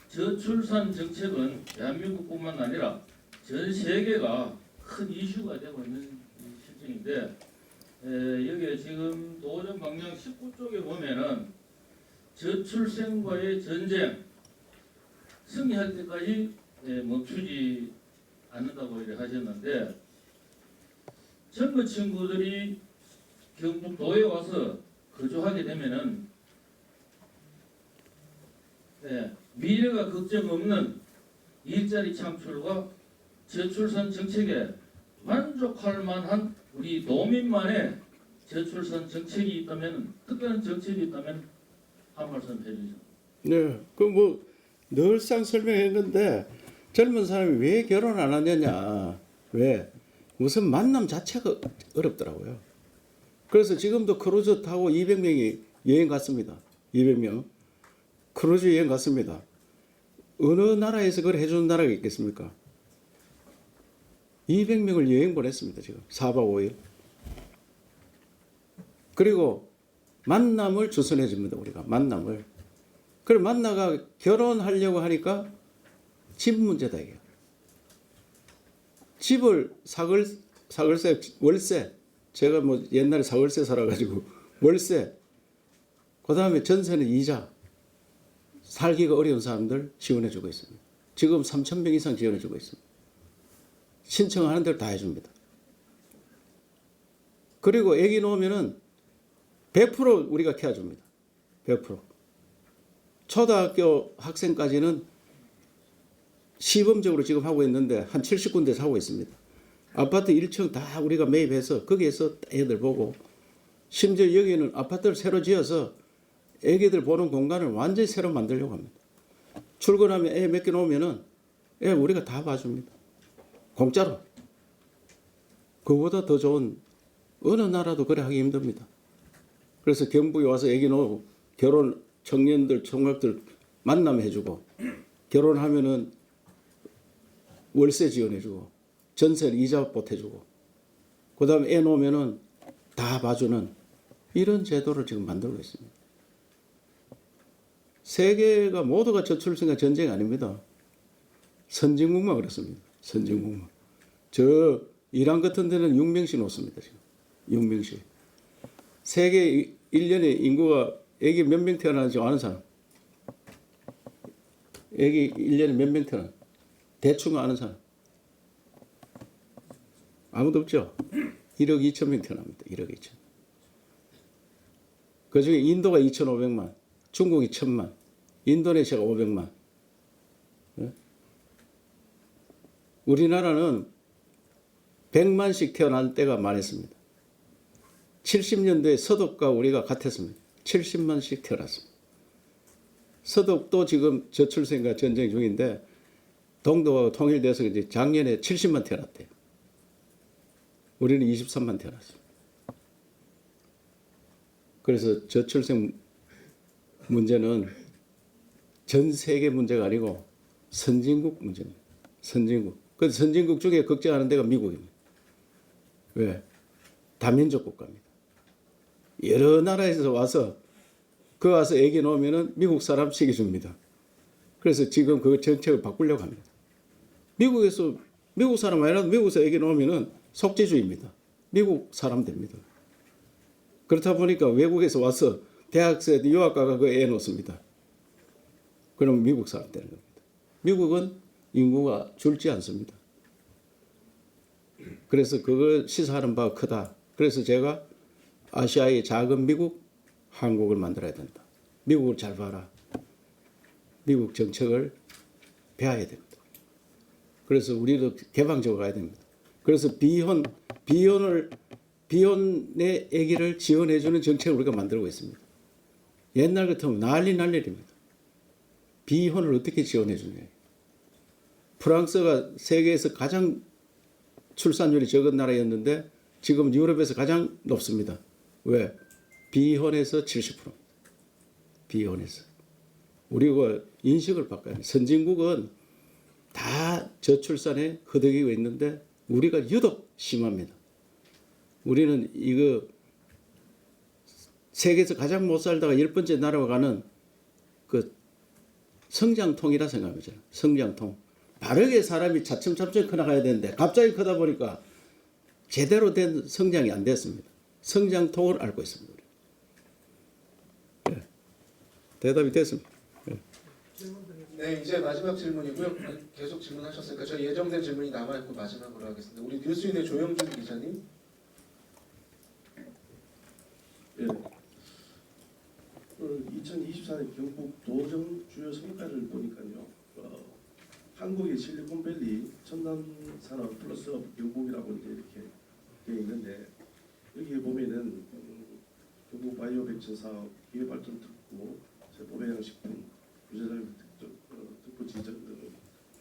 저출산 정책은 대한민국뿐만 아니라 전 세계가 큰 이슈가 되고 있는 실정인데 여기에 지금 도전 방향 19쪽에 보면은 저출생과의 전쟁 승리할 때까지 멈추지 않는다고 이렇게 하셨는데 젊은 친구들이 경북도에 와서 거주하게 되면은 미래가 걱정 없는 일자리 창출과 저출산 정책에 만족할 만한 우리 노민만의 저출산 정책이 있다면 특별한 정책이 있다면 한 말씀 해주시죠. 네, 그 뭐 늘상 설명했는데 젊은 사람이 왜 결혼 안 하느냐, 왜 우선 만남 자체가 어렵더라고요. 그래서 지금도 크루즈 타고 200명이 여행 갔습니다. 200명 크루즈 여행 갔습니다. 어느 나라에서 그걸 해주는 나라가 있겠습니까? 200명을 여행 보냈습니다. 지금 4박 5일. 그리고 만남을 주선해 줍니다. 우리가 만남을. 그럼 만나가 결혼하려고 하니까 집 문제다 이게. 집을 사글세 월세, 제가 뭐 옛날에 사글세 살아가지고 월세, 그 다음에 전세는 이자, 살기가 어려운 사람들 지원해주고 있습니다. 지금 3,000명 이상 지원해주고 있습니다. 신청하는 대로 다 해줍니다. 그리고 애기 놓으면은 100% 우리가 케어줍니다. 100%. 초등학교 학생까지는 시범적으로 지금 하고 있는데 한 70군데에서 하고 있습니다. 아파트 1층 다 우리가 매입해서 거기에서 애들 보고, 심지어 여기는 아파트를 새로 지어서 애기들 보는 공간을 완전히 새로 만들려고 합니다. 출근하면 애 몇 개 놓으면은 애 우리가 다 봐줍니다. 공짜로. 그보다 더 좋은 어느 나라도 그래 하기 힘듭니다. 그래서 경북에 와서 애기 놓고 결혼 청년들 총각들 만남해주고, 결혼하면은 월세 지원해주고, 전세는 이자 보태주고, 그 다음에 애 놓으면은 다 봐주는 이런 제도를 지금 만들고 있습니다. 세계가 모두가 저출생과 전쟁이 아닙니다. 선진국만 그렇습니다. 선진국만. 저 이란 같은 데는 6명씩 놓습니다. 지금 6명씩. 세계 1년에 인구가 애기 몇 명 태어나는지 아는 사람? 애기 1년에 몇 명 태어나? 대충 아는 사람? 아무도 없죠? 1억 2천 명 태어납니다. 1억 2천. 그중에 인도가 2,500만, 중국이 1,000만, 인도네시아가 500만. 우리나라는 100만씩 태어날 때가 많았습니다. 70년대에 서독과 우리가 같았습니다. 70만씩 태어났습니다. 서독도 지금 저출생과 전쟁 중인데 동독하고 통일돼서 이제 작년에 70만 태어났대요. 우리는 23만 태어났습니다. 그래서 저출생 문제는 전 세계 문제가 아니고 선진국 문제입니다. 선진국. 그 선진국 중에 걱정하는 데가 미국입니다. 왜? 다민족 국가입니다. 여러 나라에서 와서 애기 놓으면은 미국 사람 시켜줍니다. 그래서 지금 그 정책을 바꾸려고 합니다. 미국에서 미국 사람 아니라도 미국에서 애기 놓으면은 속죄주의입니다. 미국 사람 됩니다. 그렇다 보니까 외국에서 와서 대학생 유학 가가 그 애 놓습니다. 그럼 미국 사람 되는 겁니다. 미국은 인구가 줄지 않습니다. 그래서 그걸 시사하는 바가 크다. 그래서 제가 아시아의 작은 미국, 한국을 만들어야 된다. 미국을 잘 봐라. 미국 정책을 배워야 됩니다. 그래서 우리도 개방적으로 가야 됩니다. 그래서 비혼의 아기를 지원해주는 정책을 우리가 만들고 있습니다. 옛날 같으면 난리입니다. 비혼을 어떻게 지원해주냐. 프랑스가 세계에서 가장 출산율이 적은 나라였는데 지금 유럽에서 가장 높습니다. 왜? 비혼에서 70%. 비혼에서. 우리가 인식을 바꿔야 합니다. 선진국은 다 저출산에 허덕이고 있는데 우리가 유독 심합니다. 우리는 이거 세계에서 가장 못 살다가 10번째 나라로 가는 그 성장통이라 생각합니다. 성장통. 바르게 사람이 차츰차츰 커나가야 되는데 갑자기 크다 보니까 제대로 된 성장이 안 됐습니다. 성장통을 앓고 있습니다. 네. 대답이 됐습니다. 네, 이제 마지막 질문이고요. 계속 질문하셨으니까 저 예정된 질문이 남아있고 마지막으로 하겠습니다. 우리 뉴스인의 조영준 기자님. 예. 2024년 경북 도정 주요 성과를 보니까요. 한국의 실리콘밸리 첨단산업 플러스 경북이라고 이제 이렇게 되어 있는데 여기에 보면은 경북 바이오 백신 사업, 기회발전 특구, 보배양식품, 유전자 특구 진전 등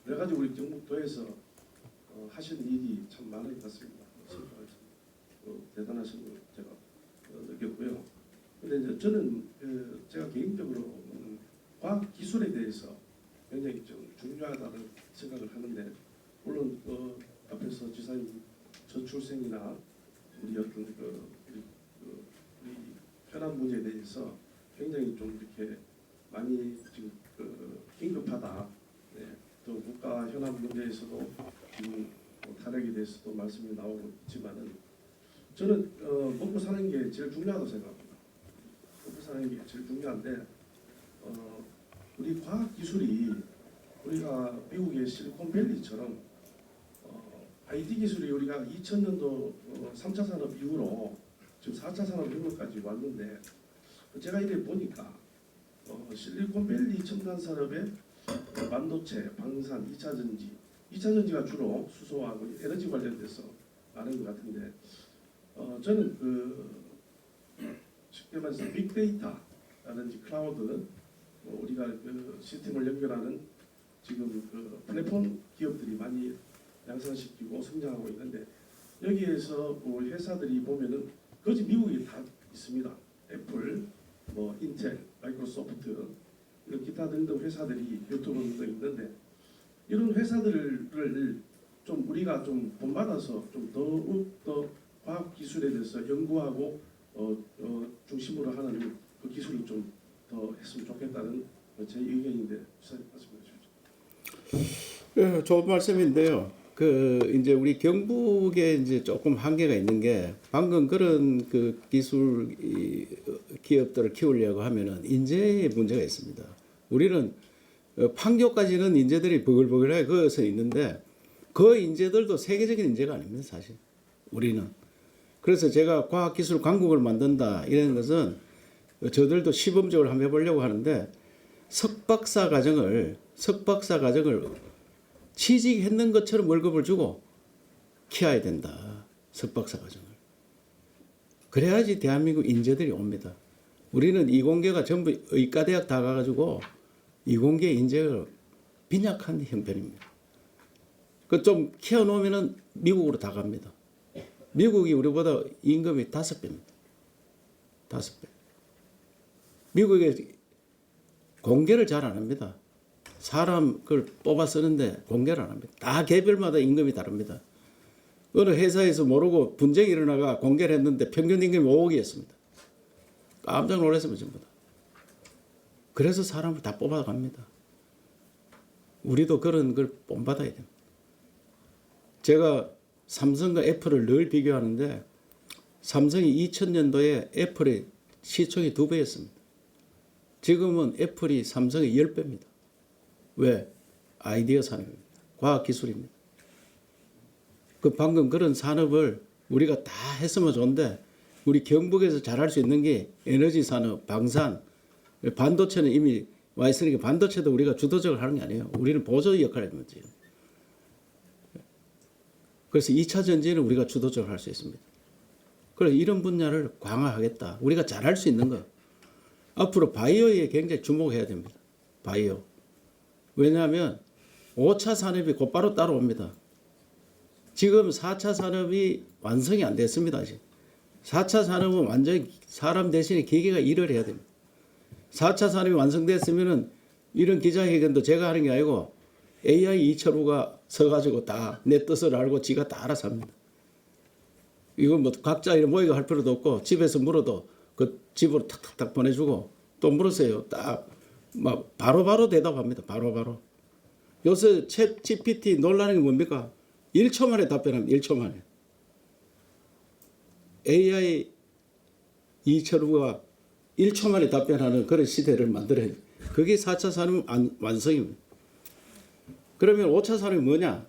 여러 가지 우리 경북도에서 하시는 일이 참 많은 것 같습니다. 성과가 참 대단하신 걸 제가 느꼈고요. 근데 이제 저는 제가 개인적으로 과학 기술에 대해서 굉장히 좀 중요하다는 생각을 하는데 물론 앞에서 지사님 저출생이나 우리 어떤 우리 현안 문제에 대해서 굉장히 좀 이렇게 많이 지금 긴급하다. 네. 또 국가 현안 문제에서도 지금 탄핵에 대해서도 말씀이 나오고 있지만은 저는 먹고 사는 게 제일 중요하다고 생각합니다. 먹고 사는 게 제일 중요한데 우리 과학 기술이 우리가 미국의 실리콘밸리처럼 IT 기술이 우리가 2000년도 3차 산업 이후로 지금 4차 산업 혁명까지 왔는데 제가 이래 보니까 실리콘밸리 첨단 산업의 반도체, 방산, 2차 전지, 2차 전지가 주로 수소하고 에너지 관련돼서 많은 것 같은데 저는 쉽게 말해서 빅데이터라든지 클라우드 우리가 시스템을 연결하는 지금 플랫폼 기업들이 많이 양산시키고 성장하고 있는데 여기에서 회사들이 보면은 거기 미국에 다 있습니다. 애플, 인텔, 마이크로소프트 이런 기타 등등 회사들이 유튜브 등등 있는데 이런 회사들을 좀 우리가 좀 본받아서 좀 더 과학 기술에 대해서 연구하고 중심으로 하는 그 기술을 좀 더 했으면 좋겠다는 제 의견인데 주사님 말씀해 주십시오. 네, 좋은 말씀인데요. 이제 우리 경북에 이제 조금 한계가 있는 게 방금 그런 기술 기업들을 키우려고 하면은 인재의 문제가 있습니다. 우리는 판교까지는 인재들이 버글버글하게 거기서 있는데 그 인재들도 세계적인 인재가 아닙니다, 사실. 우리는. 그래서 제가 과학기술 강국을 만든다 이런 것은 저들도 시범적으로 한번 해보려고 하는데 석박사 과정을 취직했는 것처럼 월급을 주고 키워야 된다. 석박사 과정을. 그래야지 대한민국 인재들이 옵니다. 우리는 이공계가 전부 의과대학 다 가가지고 이공계 인재가 빈약한 형편입니다. 좀 키워놓으면은 미국으로 다 갑니다. 미국이 우리보다 임금이 5배입니다. 5배. 미국에 공개를 잘 안 합니다. 사람 그걸 뽑아 쓰는데 공개를 안 합니다. 다 개별마다 임금이 다릅니다. 어느 회사에서 모르고 분쟁이 일어나가 공개를 했는데 평균 임금이 5억이었습니다. 깜짝 놀랐습니다, 전부 다. 그래서 사람을 다 뽑아갑니다. 우리도 그런 걸 본받아야 됩니다. 제가 삼성과 애플을 늘 비교하는데 삼성이 2000년도에 애플의 시총이 2배였습니다. 지금은 애플이 삼성의 10배입니다. 왜? 아이디어 산업입니다. 과학기술입니다. 방금 그런 산업을 우리가 다 했으면 좋은데 우리 경북에서 잘할 수 있는 게 에너지 산업, 방산, 반도체는 이미 와 있으니까 반도체도 우리가 주도적으로 하는 게 아니에요. 우리는 보조 역할을 합니다. 지금. 그래서 2차 전지는 우리가 주도적으로 할 수 있습니다. 그래서 이런 분야를 강화하겠다. 우리가 잘할 수 있는 거. 앞으로 바이오에 굉장히 주목해야 됩니다. 바이오. 왜냐하면 5차 산업이 곧바로 따라옵니다. 지금 4차 산업이 완성이 안 됐습니다. 아직. 4차 산업은 완전히 사람 대신에 기계가 일을 해야 됩니다. 4차 산업이 완성됐으면은 이런 기자회견도 제가 하는 게 아니고 AI 이철우가 서가지고 다 내 뜻을 알고 지가 다 알아서 합니다. 이거 뭐 각자 이런 모이고 할 필요도 없고 집에서 물어도 그 집으로 탁탁탁 보내주고 또 물으세요. 딱 막 바로바로 대답합니다. 바로바로. 요새 챗 GPT 논란이 뭡니까? 1초 만에 답변합니다. 1초 만에. AI 이철우가 1초 만에 답변하는 그런 시대를 만들어야 돼. 그게 4차 산업 완성입니다. 그러면 5차 산업이 뭐냐?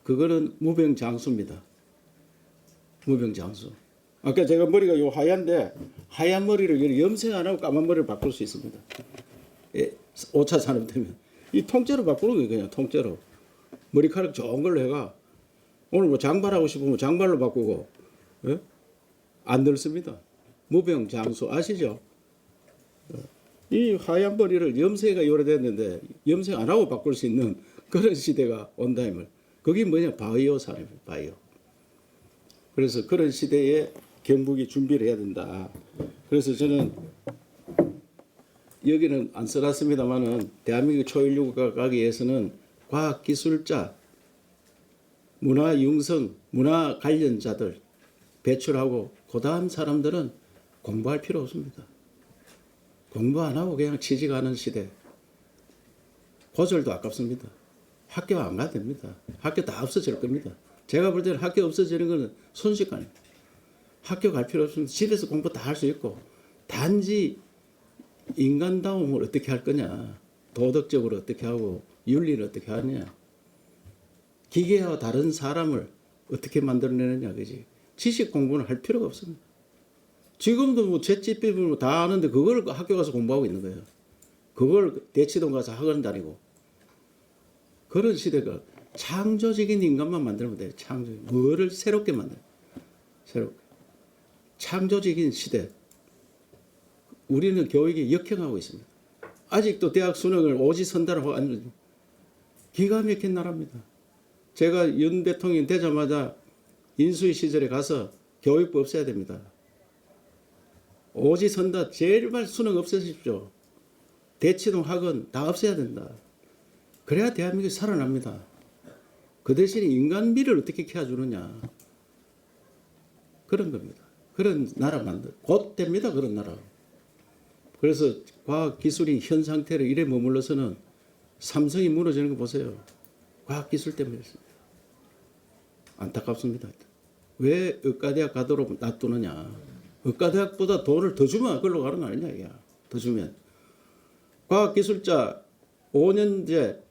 그거는 무병장수입니다. 무병장수. 아까 제가 머리가 요 하얀데 하얀 머리를 염색 안 하고 까만 머리를 바꿀 수 있습니다. 예, 5차 산업 되면 이 통째로 바꾸는 거예요. 그냥 통째로 머리카락 좋은 걸로 해가 오늘 뭐 장발하고 싶으면 장발로 바꾸고 예? 안 늙습니다. 무병장수 아시죠? 이 하얀 머리를 염색이 오래됐는데 염색 안 하고 바꿀 수 있는 그런 시대가 온다 이 말. 그게 뭐냐? 바이오 산업이에요. 바이오. 그래서 그런 시대에 경북이 준비를 해야 된다. 그래서 저는 여기는 안 써놨습니다만은 대한민국 초일류가 가기 위해서는 과학기술자, 문화융성, 문화 관련자들 배출하고 그다음 사람들은 공부할 필요 없습니다. 공부 안 하고 그냥 취직하는 시대. 고졸도 아깝습니다. 학교 안 가도 됩니다. 학교 다 없어질 겁니다. 제가 볼 때는 학교 없어지는 것은 순식간이에요. 학교 갈 필요 없습니다. 집에서 공부 다 할 수 있고 단지 인간다움을 어떻게 할 거냐, 도덕적으로 어떻게 하고 윤리를 어떻게 하느냐, 기계와 다른 사람을 어떻게 만들어내느냐, 그지? 지식 공부는 할 필요가 없습니다. 지금도 뭐 챗GPT 다 아는데 그걸 학교 가서 공부하고 있는 거예요. 그걸 대치동 가서 학원 다니고. 그런 시대가 창조적인 인간만 만들면 돼요. 창조. 뭐를 새롭게 만들어. 새롭게. 창조적인 시대. 우리는 교육이 역행하고 있습니다. 아직도 대학 수능을 오지선다라고 하는 기가 막힌 나라입니다. 제가 윤 대통령 되자마자 인수위 시절에 가서 교육부 없애야 됩니다. 오지선다 제발 수능 없애십시오. 대치동 학원 다 없애야 된다. 그래야 대한민국이 살아납니다. 그 대신에 인간미를 어떻게 키워주느냐. 그런 겁니다. 그런 나라 만들. 곧 됩니다. 그런 나라. 그래서 과학기술이 현 상태로 이래 머물러서는 삼성이 무너지는 거 보세요. 과학기술 때문이었습니다. 안타깝습니다. 왜 의과대학 가도록 놔두느냐. 의과대학보다 돈을 더 주면 그걸로 가는 거 아니냐. 이게. 더 주면. 과학기술자 5년제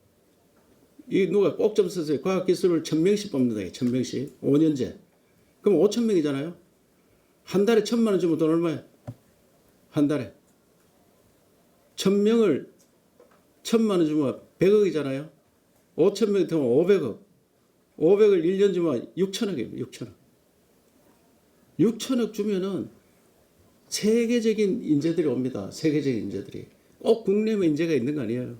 이 누가 꼭 좀 쓰세요. 과학기술을 1000명씩 뽑는다. 1000명씩. 5년제. 그럼 5000명이잖아요. 한 달에 1000만 원 주면 돈 얼마예요? 한 달에. 1000명을 1000만 원 주면 100억이잖아요. 5000명 되면 500억. 500을 1년 주면 6천억이에요. 6천억. 6천억 주면은 세계적인 인재들이 옵니다. 세계적인 인재들이. 꼭 국내에만 인재가 있는 거 아니에요.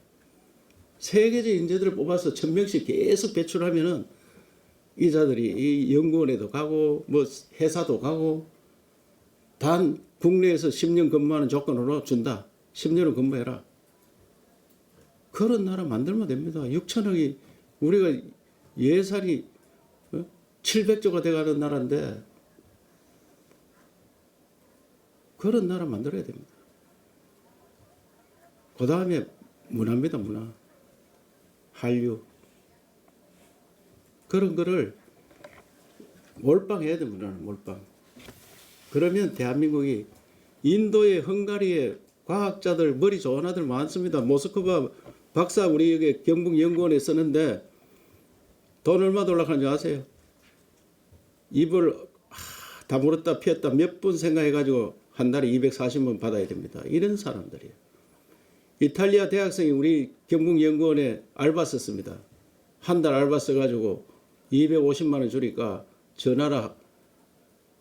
세계적인 인재들을 뽑아서 1000명씩 계속 배출하면은 이 자들이 이 연구원에도 가고 뭐 회사도 가고 단 국내에서 10년 근무하는 조건으로 준다. 10년을 근무해라. 그런 나라 만들면 됩니다. 6천억이 우리가 예산이 700조가 돼가는 나라인데 그런 나라 만들어야 됩니다. 그 다음에 문화입니다. 문화. 한류. 그런 거를 몰빵해야 됩니다. 문화는 몰빵. 그러면 대한민국이 인도에 헝가리에 과학자들 머리 좋은 아들 많습니다. 모스크바 박사 우리 여기 경북연구원에 쓰는데 돈 얼마 돌락하는지 아세요? 입을 다 물었다 피웠다 몇 분 생각해가지고 한 달에 240만 받아야 됩니다. 이런 사람들이에요. 이탈리아 대학생이 우리 경북연구원에 알바 썼습니다. 한 달 알바 써가지고 250만 원 주니까 저 나라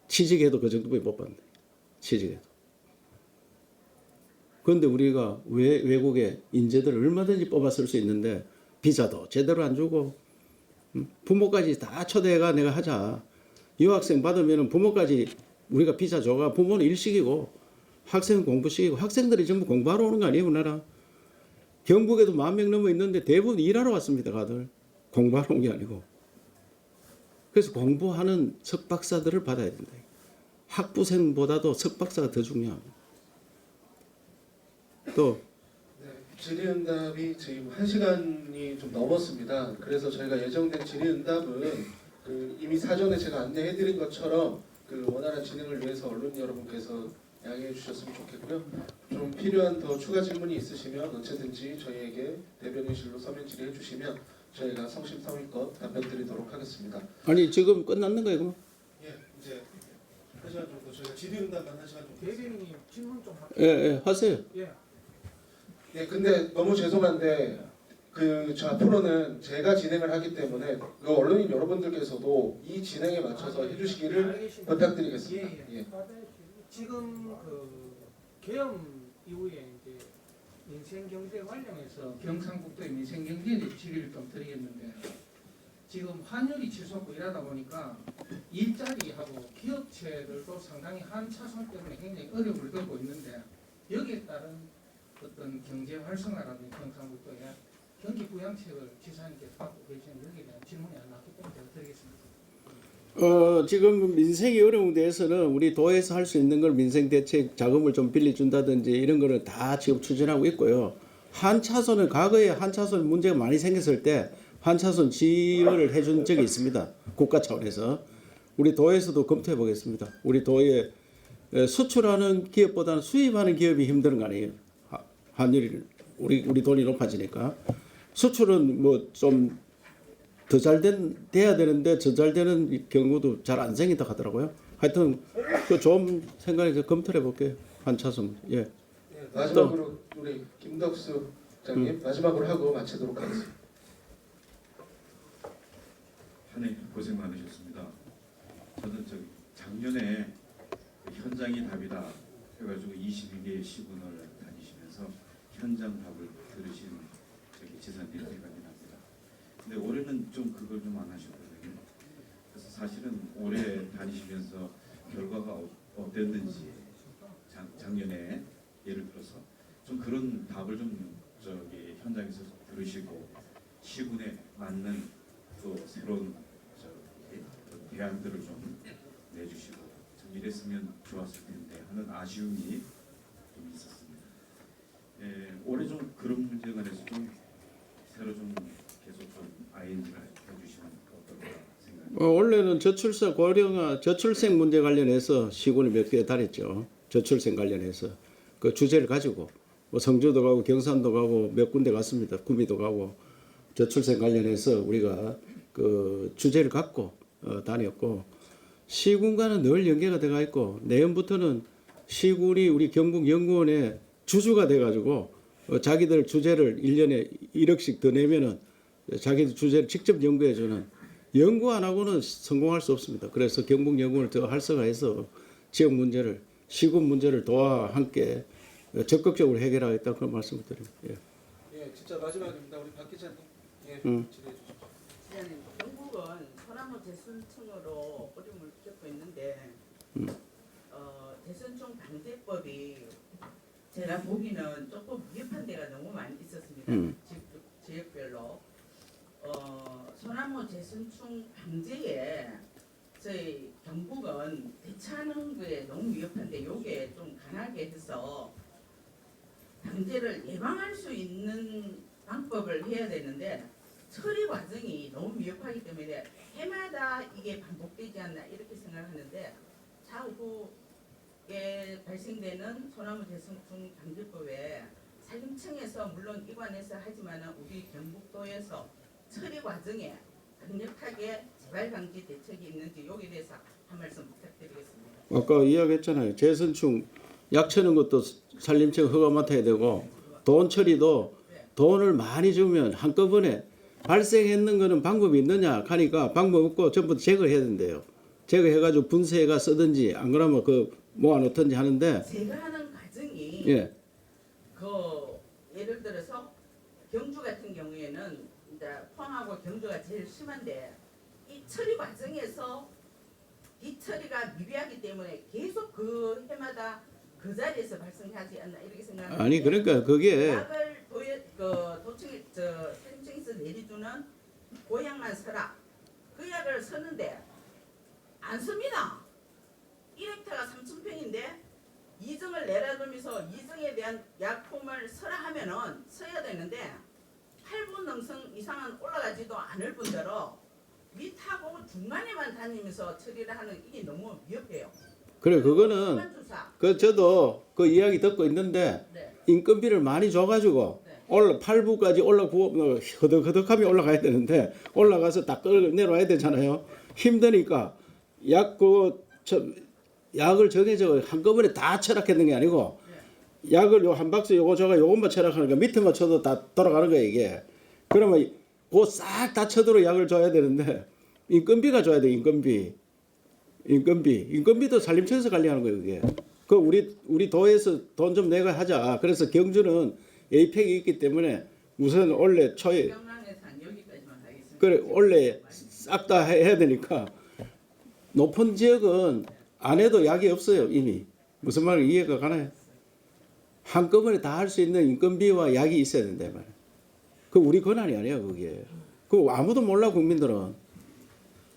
취직해도 그 정도밖에 못 받는다. 취직해도. 그런데 우리가 왜 외국에 인재들을 얼마든지 뽑아 쓸 수 있는데 비자도 제대로 안 주고 부모까지 다 초대해가 내가 하자. 유학생 받으면 부모까지 우리가 비자 줘가 부모는 일시키고 학생은 공부시키고 학생들이 전부 공부하러 오는 거 아니에요 우리나라. 경북에도 10,000명 넘어 있는데 대부분 일하러 왔습니다. 다들 공부하러 온 게 아니고. 그래서 공부하는 석박사들을 받아야 된다. 학부생보다도 석박사가 더 중요합니다. 또 질의응답이 지금 1시간이 좀 넘었습니다. 그래서 저희가 예정된 질의응답은 이미 사전에 제가 안내해드린 것처럼 원활한 진행을 위해서 언론 여러분께서 양해해 주셨으면 좋겠고요. 좀 필요한 더 추가 질문이 있으시면 언제든지 저희에게 대변인실로 서면 질의해 주시면 저희가 성심성의껏 답변 드리도록 하겠습니다. 아니 지금 끝났는 거예요? 그럼? 예, 이제 1시간 정도 저희가 질의응답만 1시간 정도. 대변인님 질문 좀 할게요. 예, 하세요. 예. 예, 근데 너무 죄송한데 저 앞으로는 제가 진행을 하기 때문에 언론인 여러분들께서도 이 진행에 맞춰서 해주시기를 알겠습니다. 부탁드리겠습니다. 예, 예. 예. 지금 계엄 이후에 이제 민생 경제 관련해서 경상북도의 민생 경제에 질의를 좀 드리겠는데 지금 환율이 치솟고 이러다 보니까 일자리하고 기업체들도 상당히 한 차선 때문에 굉장히 어려움을 겪고 있는데 여기에 따른 어떤 경제 활성화라든지 경상북도의 경기 부양책을 지사님께서 갖고 계시는 여기에 대한 질문이 안 나왔기 때문에 제가 드리겠습니다. 지금 민생이 어려운 데에서는 우리 도에서 할 수 있는 걸 민생 대책 자금을 좀 빌려준다든지 이런 거는 다 지금 추진하고 있고요. 한 차선은 과거에 한 차선 문제가 많이 생겼을 때 한 차선 지원을 해준 적이 있습니다. 국가 차원에서 우리 도에서도 검토해 보겠습니다. 우리 도에 수출하는 기업보다는 수입하는 기업이 힘든 거 아니에요. 환율이 우리 돈이 높아지니까 수출은 뭐 좀 더 잘 돼야 되는데 더 잘 되는 경우도 잘 안 생긴다 하더라고요. 하여튼 그 좋은 생각에서 검토해 볼게요. 한 차선. 예. 마지막으로 우리 김덕수 장님 마지막으로 하고 마치도록 하겠습니다. 한 해 고생 많으셨습니다. 저는 작년에 현장이 답이다 해가지고 22개의 시군을 다니시면서 현장 답을 들으신 지사님 생각이 납니다. 근데 올해는 좀 그걸 좀 안 하셨거든요. 그래서 사실은 올해 다니시면서 결과가 어땠는지 작년에 예를 들어서 좀 그런 답을 좀 현장에서 들으시고 시군에 맞는 또 새로운 대안들을 좀 내주시고 좀 이랬으면 좋았을 텐데 하는 아쉬움이 좀 있었습니다. 올해 좀 그런 문제에 관해서 좀 새로 좀 계속 좀 ING를 해주시면 어떨까 생각합니다. 원래는 저출산 고령화 저출생 문제 관련해서 시군을 몇 개 다녔죠. 저출생 관련해서 그 주제를 가지고 뭐 성주도 가고 경산도 가고 몇 군데 갔습니다. 구미도 가고 저출생 관련해서 우리가 그 주제를 갖고 다녔고 시군과는 늘 연계가 돼가 있고 내년부터는 시군이 우리 경북연구원의 주주가 돼가지고 자기들 주제를 1년에 1억씩 더 내면은 자기들 주제를 직접 연구해주는 연구 안 하고는 성공할 수 없습니다. 그래서 경북연구원을 더 활성화해서 지역 문제를 시군 문제를 도와 함께 적극적으로 해결하겠다 그런 말씀을 드립니다. 예. 예, 진짜 마지막입니다. 우리 박 기자님. 예, 음. 질의해 주십시오. 기자님, 경북은 소나무 대선충으로 어려움을 겪고 있는데 대선충 방제법이 제가 보기는 조금 위협한 데가 너무 많이 있었습니다. 지역별로 소나무 대선충 방제에 저희 경북은 대처하는 거에 너무 위협한데 요게 좀 강하게 해서 방제를 예방할 수 있는 방법을 해야 되는데 처리 과정이 너무 미흡하기 때문에 해마다 이게 반복되지 않나 이렇게 생각하는데 차후에 발생되는 소나무 대성충 방지법에 산림청에서 물론 이관해서 하지만은 우리 경북도에서 처리 과정에 강력하게 재발 방지 대책이 있는지 여기에 대해서 한 말씀 부탁드리겠습니다. 아까 이야기했잖아요. 재선충 약 쳐는 것도 산림청 허가 맡아야 되고 돈 처리도 돈을 많이 주면 한꺼번에 발생했는 거는 방법이 있느냐 하니까 방법 없고 전부 제거해야 된대요. 제거해가지고 분쇄가 쓰든지 안 그러면 그 모아놓든지 하는데 제가 하는 과정이 예. 예를 들어서 경주 같은 경우에는 이제 포항하고 경주가 제일 심한데 이 처리 과정에서 뒤처리가 미비하기 때문에 계속 그 해마다 그 자리에서 발생하지 않나 이렇게 생각합니다. 아니 그러니까 그게 약을 산림청에서 내려주는 고향만 서라. 그야 계약을 썼는데 안 씁니다. 1헥타가 3,000평인데 이정을 내려놓으면서 이정에 대한 약품을 서라 하면은 써야 되는데 8분 능성 이상은 올라가지도 않을 뿐더러 밑하고 중간에만 다니면서 처리를 하는 이게 너무 위협해요. 그래 그거는 기관주사. 그 저도 그 이야기 듣고 있는데 네. 인건비를 많이 줘가지고 네. 8부까지 허덕허덕하게 올라가야 되는데 올라가서 딱 내려와야 되잖아요. 힘드니까 약을 정해져 한꺼번에 다 철학했는 게 아니고 약을 요 한 박스 요거 저거 요것만 철학하니까 밑에만 쳐도 다 돌아가는 거야 이게. 그러면 그 싹 다 쳐도록 약을 줘야 되는데 인건비가 줘야 돼 인건비도 산림청에서 관리하는 거예요 그게. 그 우리 도에서 돈 좀 내가 하자. 그래서 경주는 에이펙이 있기 때문에 우선 원래 초에 경남에서는 여기까지만 하겠습니다. 그래 원래 싹 다 해야 되니까 높은 지역은 안 해도 약이 없어요 이미. 무슨 말인지 이해가 가나요? 한꺼번에 다 할 수 있는 인건비와 약이 있어야 된다 말이에요. 그 우리 권한이 아니에요 그게. 그 아무도 몰라 국민들은.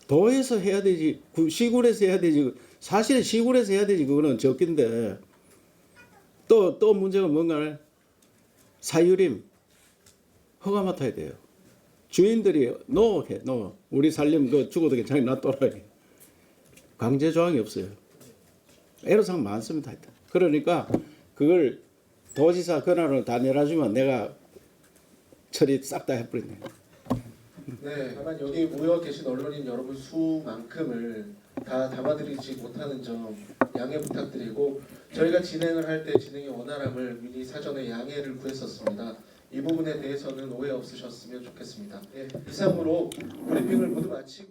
도에서 해야 되지 시군에서 해야 되지. 사실은 시군에서 해야 되지 그거는 적긴데 또 문제가 뭔가 사유림 허가 맡아야 돼요. 주인들이 노해 우리 살림 그 죽어도 괜찮아 놔둬라. 강제 조항이 없어요. 애로사항 많습니다. 하여튼. 그러니까 그걸 도지사 권한을 다 내려주면 내가 처리 싹 다 해버리네. 네, 다만 여기 모여 계신 언론인 여러분 수만큼을 다 담아드리지 못하는 점 양해 부탁드리고 저희가 진행을 할 때 진행의 원활함을 미리 사전에 양해를 구했었습니다. 이 부분에 대해서는 오해 없으셨으면 좋겠습니다. 네, 이상으로 브리핑을 모두 마치고